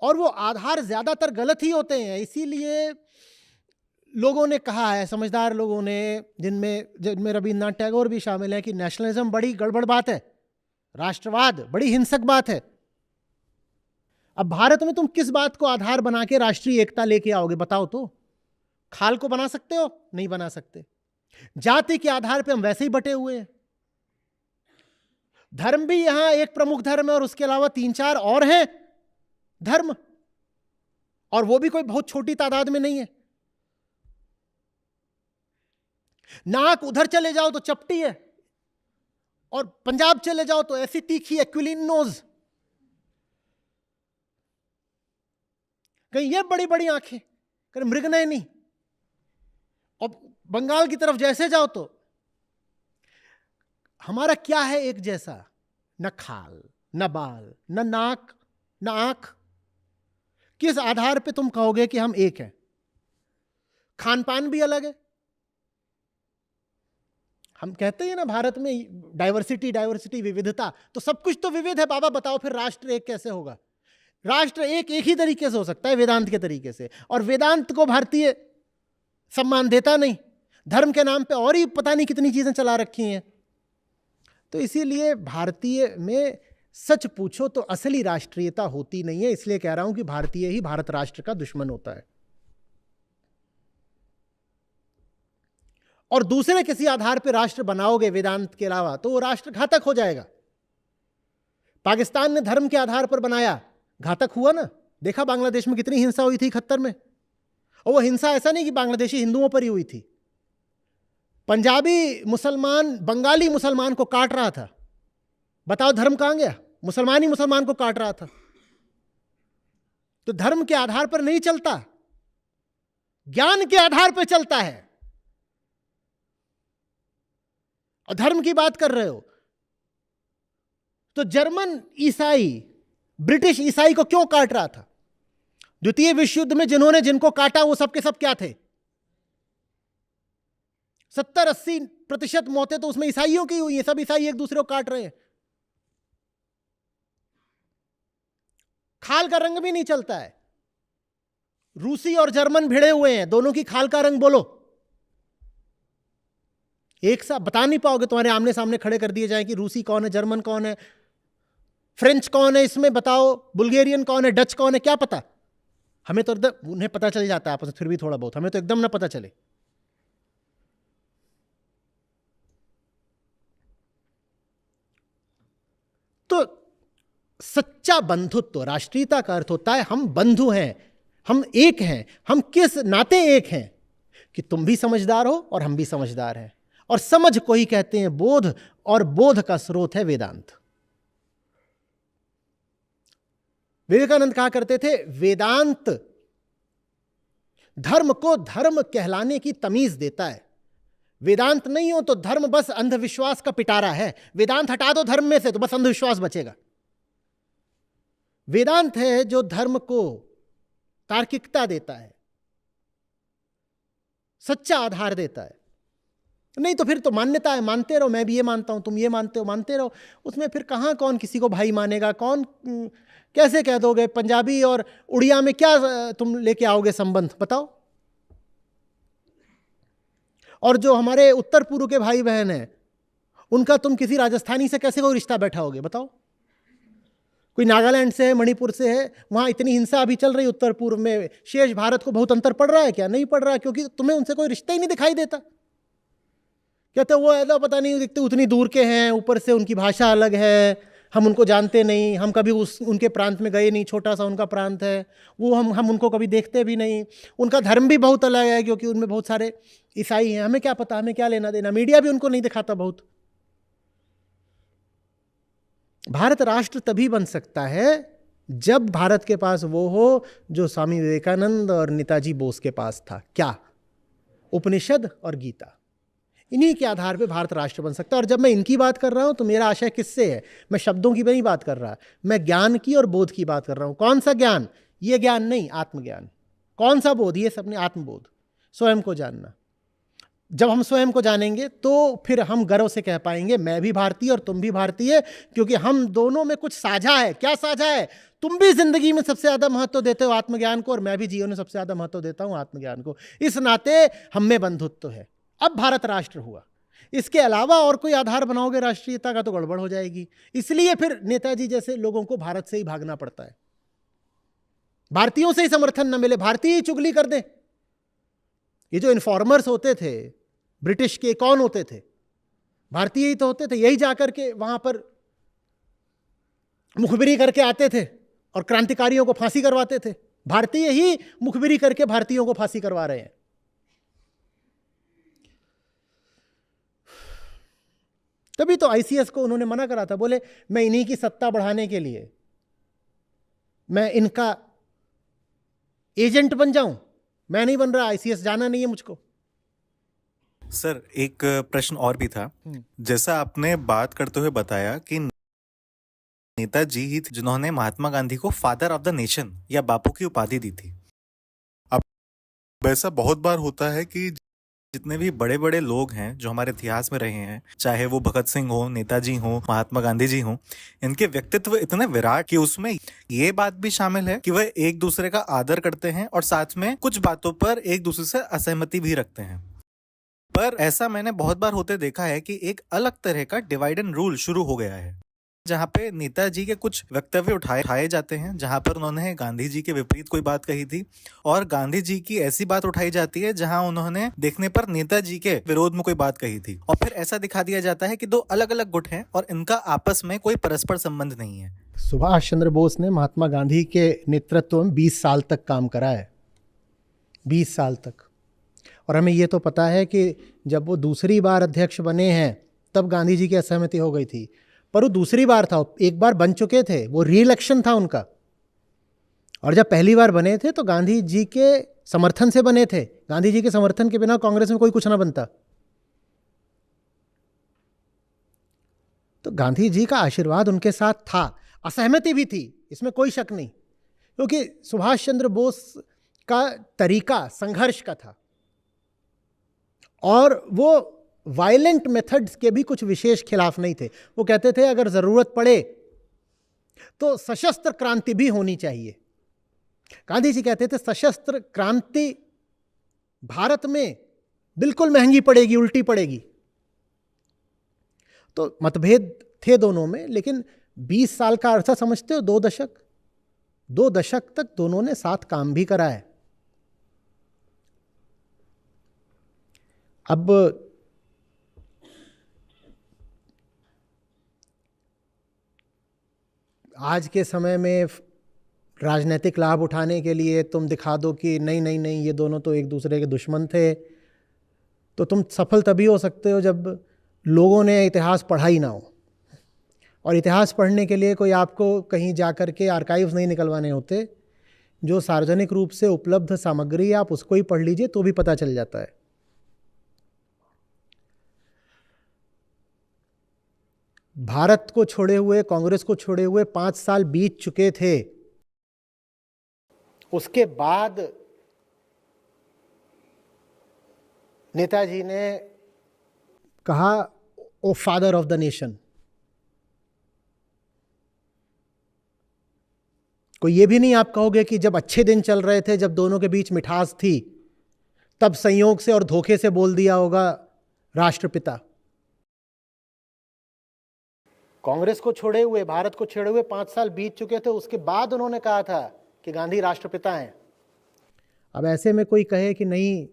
और वो आधार ज्यादातर गलत ही होते हैं। इसीलिए लोगों ने कहा है, समझदार लोगों ने, जिनमें रविन्द्रनाथ टैगोर भी शामिल है, कि नेशनलिज्म बड़ी गड़बड़ बात है, राष्ट्रवाद बड़ी हिंसक बात है। अब भारत में तुम किस बात को आधार बना के राष्ट्रीय एकता लेके आओगे बताओ तो? खाल को बना सकते हो? नहीं बना सकते। जाति के आधार पे हम वैसे ही बटे हुए हैं। धर्म भी यहां एक प्रमुख धर्म है और उसके अलावा 3-4 और हैं धर्म, और वो भी कोई बहुत छोटी तादाद में नहीं है। नाक उधर चले जाओ तो चपटी है, और पंजाब चले जाओ तो ऐसी तीखी एक्विलिन नोज, कहीं ये बड़ी बड़ी आंखें, कहीं मृगनयनी। और बंगाल की तरफ जैसे जाओ तो हमारा क्या है एक जैसा? न खाल, न बाल, न नाक, न आंख। किस आधार पे तुम कहोगे कि हम एक हैं? खान पान भी अलग है। हम कहते हैं ना भारत में डाइवर्सिटी, डाइवर्सिटी, विविधता, तो सब कुछ तो विविध है बाबा, बताओ फिर राष्ट्र एक कैसे होगा? राष्ट्र एक ही तरीके से हो सकता है, वेदांत के तरीके से, और वेदांत को भारतीय सम्मान देता नहीं, धर्म के नाम पे और ही पता नहीं कितनी चीजें चला रखी हैं। तो इसीलिए भारतीय में सच पूछो तो असली राष्ट्रीयता होती नहीं है। इसलिए कह रहा हूं कि भारतीय ही भारत राष्ट्र का दुश्मन होता है, और दूसरे किसी आधार पर राष्ट्र बनाओगे वेदांत के अलावा तो वो राष्ट्र घातक हो जाएगा। पाकिस्तान ने धर्म के आधार पर बनाया, घातक हुआ ना। देखा बांग्लादेश में कितनी हिंसा हुई थी 71 में, और वो हिंसा ऐसा नहीं कि बांग्लादेशी हिंदुओं पर ही हुई थी। पंजाबी मुसलमान बंगाली मुसलमान को काट रहा था, बताओ धर्म कहां गया? मुसलमान ही मुसलमान को काट रहा था। तो धर्म के आधार पर नहीं चलता, ज्ञान के आधार पर चलता है। और धर्म की बात कर रहे हो तो जर्मन ईसाई ब्रिटिश ईसाई को क्यों काट रहा था? द्वितीय विश्व युद्ध में जिनको काटा वो सबके सब क्या थे? 70-80% मौतें तो उसमें ईसाइयों की हुई हैं। सब ईसाई एक दूसरे को काट रहे हैं। खाल का रंग भी नहीं चलता है। रूसी और जर्मन भिड़े हुए हैं, दोनों की खाल का रंग बोलो, एक साथ बता नहीं पाओगे। तुम्हारे आमने सामने खड़े कर दिए जाए कि रूसी कौन है, जर्मन कौन है, फ्रेंच कौन है, इसमें बताओ बुल्गेरियन कौन है, डच कौन है, क्या पता? हमें तो एकदम, उन्हें पता चल जाता है आपस में, फिर भी थोड़ा बहुत, हमें तो एकदम ना पता चले। तो सच्चा बंधुत्व, राष्ट्रीयता का अर्थ होता है हम बंधु हैं, हम एक हैं। हम किस नाते एक हैं कि तुम भी समझदार हो और हम भी समझदार हैं, और समझ को ही कहते हैं बोध, और बोध का स्रोत है वेदांत। विवेकानंद कहा करते थे वेदांत धर्म को धर्म कहलाने की तमीज देता है। वेदांत नहीं हो तो धर्म बस अंधविश्वास का पिटारा है। वेदांत हटा दो धर्म में से तो बस अंधविश्वास बचेगा। वेदांत है जो धर्म को तार्किकता देता है, सच्चा आधार देता है। नहीं तो फिर तो मान्यता है, मानते रहो, मैं भी ये मानता हूं, तुम ये मानते हो, मानते रहो। उसमें फिर कहां कौन किसी को भाई मानेगा? कौन कैसे कह दोगे? पंजाबी और उड़िया में क्या तुम लेके आओगे संबंध, बताओ? और जो हमारे उत्तर पूर्व के भाई बहन हैं उनका तुम किसी राजस्थानी से कैसे कोई रिश्ता बैठाओगे, बताओ? कोई नागालैंड से है, मणिपुर से है, वहां इतनी हिंसा अभी चल रही उत्तर पूर्व में, शेष भारत को बहुत अंतर पड़ रहा है क्या? नहीं पड़ रहा, क्योंकि तुम्हें उनसे कोई रिश्ता ही नहीं दिखाई देता। कहते वो ऐसा पता नहीं दिखते, उतनी दूर के हैं, ऊपर से उनकी भाषा अलग है, हम उनको जानते नहीं, हम कभी उनके प्रांत में गए नहीं, छोटा सा उनका प्रांत है, वो हम उनको कभी देखते भी नहीं, उनका धर्म भी बहुत अलग है क्योंकि उनमें बहुत सारे ईसाई हैं, हमें क्या पता, हमें क्या लेना देना, मीडिया भी उनको नहीं दिखाता बहुत। भारत राष्ट्र तभी बन सकता है जब भारत के पास वो हो जो स्वामी विवेकानंद और नेताजी बोस के पास था। क्या? उपनिषद और गीता। इन्हीं के आधार पे भारत राष्ट्र बन सकता है। और जब मैं इनकी बात कर रहा हूं तो मेरा आशय किससे है? मैं शब्दों की नहीं बात कर रहा, मैं ज्ञान की और बोध की बात कर रहा हूं। कौन सा ज्ञान? ये ज्ञान नहीं, आत्मज्ञान। कौन सा बोध? ये सबने आत्मबोध, स्वयं को जानना। जब हम स्वयं को जानेंगे तो फिर हम गर्व से कह पाएंगे मैं भी भारतीय और तुम भी भारतीय, क्योंकि हम दोनों में कुछ साझा है। क्या साझा है? तुम भी जिंदगी में सबसे ज्यादा महत्व देते हो आत्मज्ञान को और मैं भी जीवन में सबसे ज्यादा महत्व देता हूं आत्मज्ञान को। इस नाते हम में बंधुत्व है। अब भारत राष्ट्र हुआ। इसके अलावा और कोई आधार बनाओगे राष्ट्रीयता का तो गड़बड़ हो जाएगी। इसलिए फिर नेताजी जैसे लोगों को भारत से ही भागना पड़ता है। भारतीयों से ही समर्थन न मिले, भारतीय ही चुगली कर दे। ये जो इन्फॉर्मर्स होते थे ब्रिटिश के, कौन होते थे? भारतीय ही तो होते थे। यही जाकर के वहां पर मुखबिरी करके आते थे और क्रांतिकारियों को फांसी करवाते थे। भारतीय ही मुखबिरी करके भारतीयों को फांसी करवा रहे हैं। तभी तो आईसीएस को उन्होंने मना करा था, बोले मैं इन्हीं की सत्ता बढ़ाने के लिए मैं इनका एजेंट बन जाऊं, मैं नहीं बन रहा, आईसीएस जाना नहीं है मुझको। सर एक प्रश्न और भी था। जैसा आपने बात करते हुए बताया कि नेताजी ही थे जिन्होंने महात्मा गांधी को फादर ऑफ द नेशन या बापू की उपाधि दी थी। अब ऐसा बहुत बार होता है कि जितने भी बड़े बड़े लोग हैं जो हमारे इतिहास में रहे हैं, चाहे वो भगत सिंह हो, नेताजी हो, महात्मा गांधी जी हो, इनके व्यक्तित्व इतने विराट कि उसमें ये बात भी शामिल है कि वह एक दूसरे का आदर करते हैं और साथ में कुछ बातों पर एक दूसरे से असहमति भी रखते हैं। पर ऐसा मैंने बहुत बार होते देखा है कि एक अलग तरह का डिवाइड एंड रूल शुरू हो गया है, जहां पे नेताजी के कुछ वक्तव्य उठाए जाते हैं जहां पर उन्होंने गांधी जी के विपरीत कोई बात कही थी, और गांधी जी की ऐसी बात उठाई जाती है जहां उन्होंने देखने पर नेताजी के विरोध में कोई बात कही थी, और फिर ऐसा दिखा दिया जाता है कि दो अलग अलग गुट हैं और इनका आपस में कोई परस्पर संबंध नहीं है। सुभाष चंद्र बोस ने महात्मा गांधी के नेतृत्व में 20 साल तक काम करा है, 20 साल तक। और हमें ये तो पता है कि जब वो दूसरी बार अध्यक्ष बने हैं तब गांधी जी की असहमति हो गई थी, पर वो दूसरी बार था, एक बार बन चुके थे, वो री इलेक्शन था उनका। और जब पहली बार बने थे तो गांधी जी के समर्थन से बने थे। गांधी जी के समर्थन के बिना कांग्रेस में कोई कुछ ना बनता। तो गांधी जी का आशीर्वाद उनके साथ था, असहमति भी थी, इसमें कोई शक नहीं, क्योंकि सुभाष चंद्र बोस का तरीका संघर्ष का था और वो वायलेंट मेथड्स के भी कुछ विशेष खिलाफ नहीं थे। वो कहते थे अगर जरूरत पड़े तो सशस्त्र क्रांति भी होनी चाहिए। गांधी जी कहते थे सशस्त्र क्रांति भारत में बिल्कुल महंगी पड़ेगी, उल्टी पड़ेगी। तो मतभेद थे दोनों में, लेकिन 20 साल का अरसा समझते हो, 2 दशक तक दोनों ने साथ काम भी करा है। अब आज के समय में राजनीतिक लाभ उठाने के लिए तुम दिखा दो कि नहीं नहीं नहीं ये दोनों तो एक दूसरे के दुश्मन थे, तो तुम सफल तभी हो सकते हो जब लोगों ने इतिहास पढ़ा ही ना हो। और इतिहास पढ़ने के लिए कोई आपको कहीं जा कर के आर्काइव्स नहीं निकलवाने होते, जो सार्वजनिक रूप से उपलब्ध सामग्री आप उसको ही पढ़ लीजिए तो भी पता चल जाता है। भारत को छोड़े हुए, कांग्रेस को छोड़े हुए 5 साल बीत चुके थे। उसके बाद नेताजी ने कहा ओ फादर ऑफ द नेशन। कोई ये भी नहीं आप कहोगे कि जब अच्छे दिन चल रहे थे, जब दोनों के बीच मिठास थी, तब संयोग से और धोखे से बोल दिया होगा राष्ट्रपिता। कांग्रेस को छोड़े हुए, भारत को छोड़े हुए 5 साल बीत चुके थे, उसके बाद उन्होंने कहा था कि गांधी राष्ट्रपिता हैं। अब ऐसे में कोई कहे कि नहीं,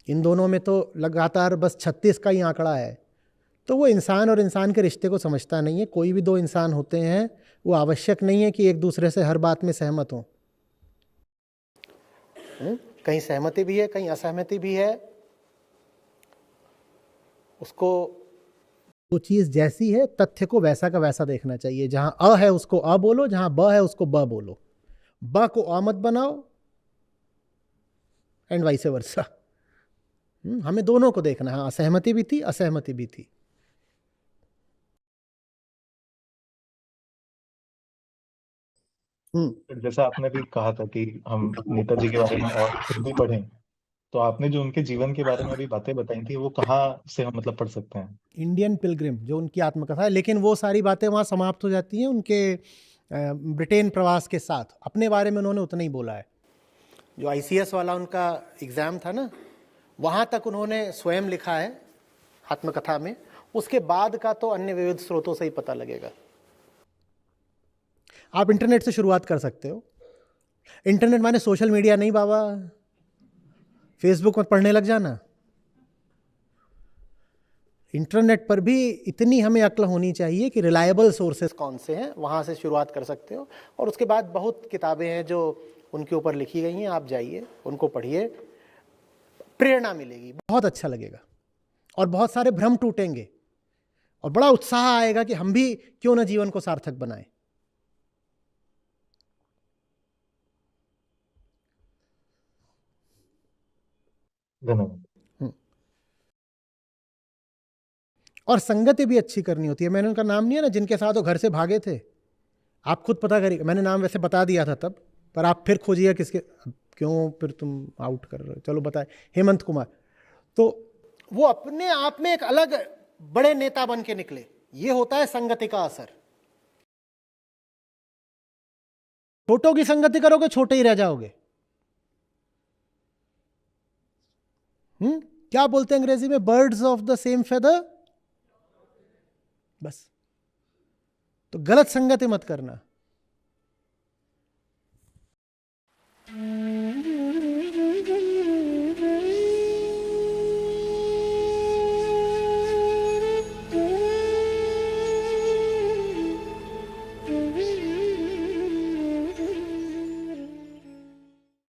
इन दोनों में तो लगातार बस 36 का ही आंकड़ा है, तो वो इंसान और इंसान के रिश्ते को समझता नहीं है। कोई भी दो इंसान होते हैं, वो आवश्यक नहीं है कि एक दूसरे से हर बात में सहमत हों। कहीं सहमति भी है, कहीं असहमति भी है। उसको वो चीज़ जैसी है, तथ्य को वैसा का वैसा देखना चाहिए। जहां अ है उसको अ बोलो, जहां ब है उसको ब बोलो। ब को अ मत बनाओ, एंड वाइस वर्सा। हमें दोनों को देखना है। असहमति भी थी, असहमति भी थी। जैसा आपने भी कहा था कि हम नेताजी के बारे में और खुद भी पढ़ें, तो आपने जो उनके जीवन के बारे में अभी बातें बताई थी, वो कहाँ से हम मतलब पढ़ सकते हैं? इंडियन पिलग्रिम जो उनकी आत्मकथा है, लेकिन वो सारी बातें वहाँ समाप्त हो जाती हैं उनके ब्रिटेन प्रवास के साथ। अपने बारे में उन्होंने उतना ही बोला है। जो आईसीएस वाला उनका एग्ज़ाम था ना, वहाँ तक उन्होंने स्वयं लिखा है आत्मकथा में। उसके बाद का तो अन्य विविध स्रोतों से ही पता लगेगा। आप इंटरनेट से शुरुआत कर सकते हो। इंटरनेट माने सोशल मीडिया नहीं बाबा, फेसबुक मत पढ़ने लग जाना। इंटरनेट पर भी इतनी हमें अक्ल होनी चाहिए कि रिलायबल सोर्सेस कौन से हैं, वहाँ से शुरुआत कर सकते हो। और उसके बाद बहुत किताबें हैं जो उनके ऊपर लिखी गई हैं, आप जाइए उनको पढ़िए, प्रेरणा मिलेगी, बहुत अच्छा लगेगा और बहुत सारे भ्रम टूटेंगे और बड़ा उत्साह आएगा कि हम भी क्यों ना जीवन को सार्थक बनाएं। धन्यवाद। और संगति भी अच्छी करनी होती है। मैंने उनका नाम नहीं है ना, जिनके साथ वो घर से भागे थे, आप खुद पता करिए। मैंने नाम वैसे बता दिया था तब, पर आप फिर खोजिए किसके, क्यों फिर तुम आउट कर रहे हो, चलो बताए। हेमंत कुमार। तो वो अपने आप में एक अलग बड़े नेता बन के निकले। ये होता है संगति का असर। छोटों की संगति करोगे, छोटे ही रह जाओगे। क्या बोलते हैं अंग्रेजी में, birds of the same feather. बस, तो गलत संगति मत करना।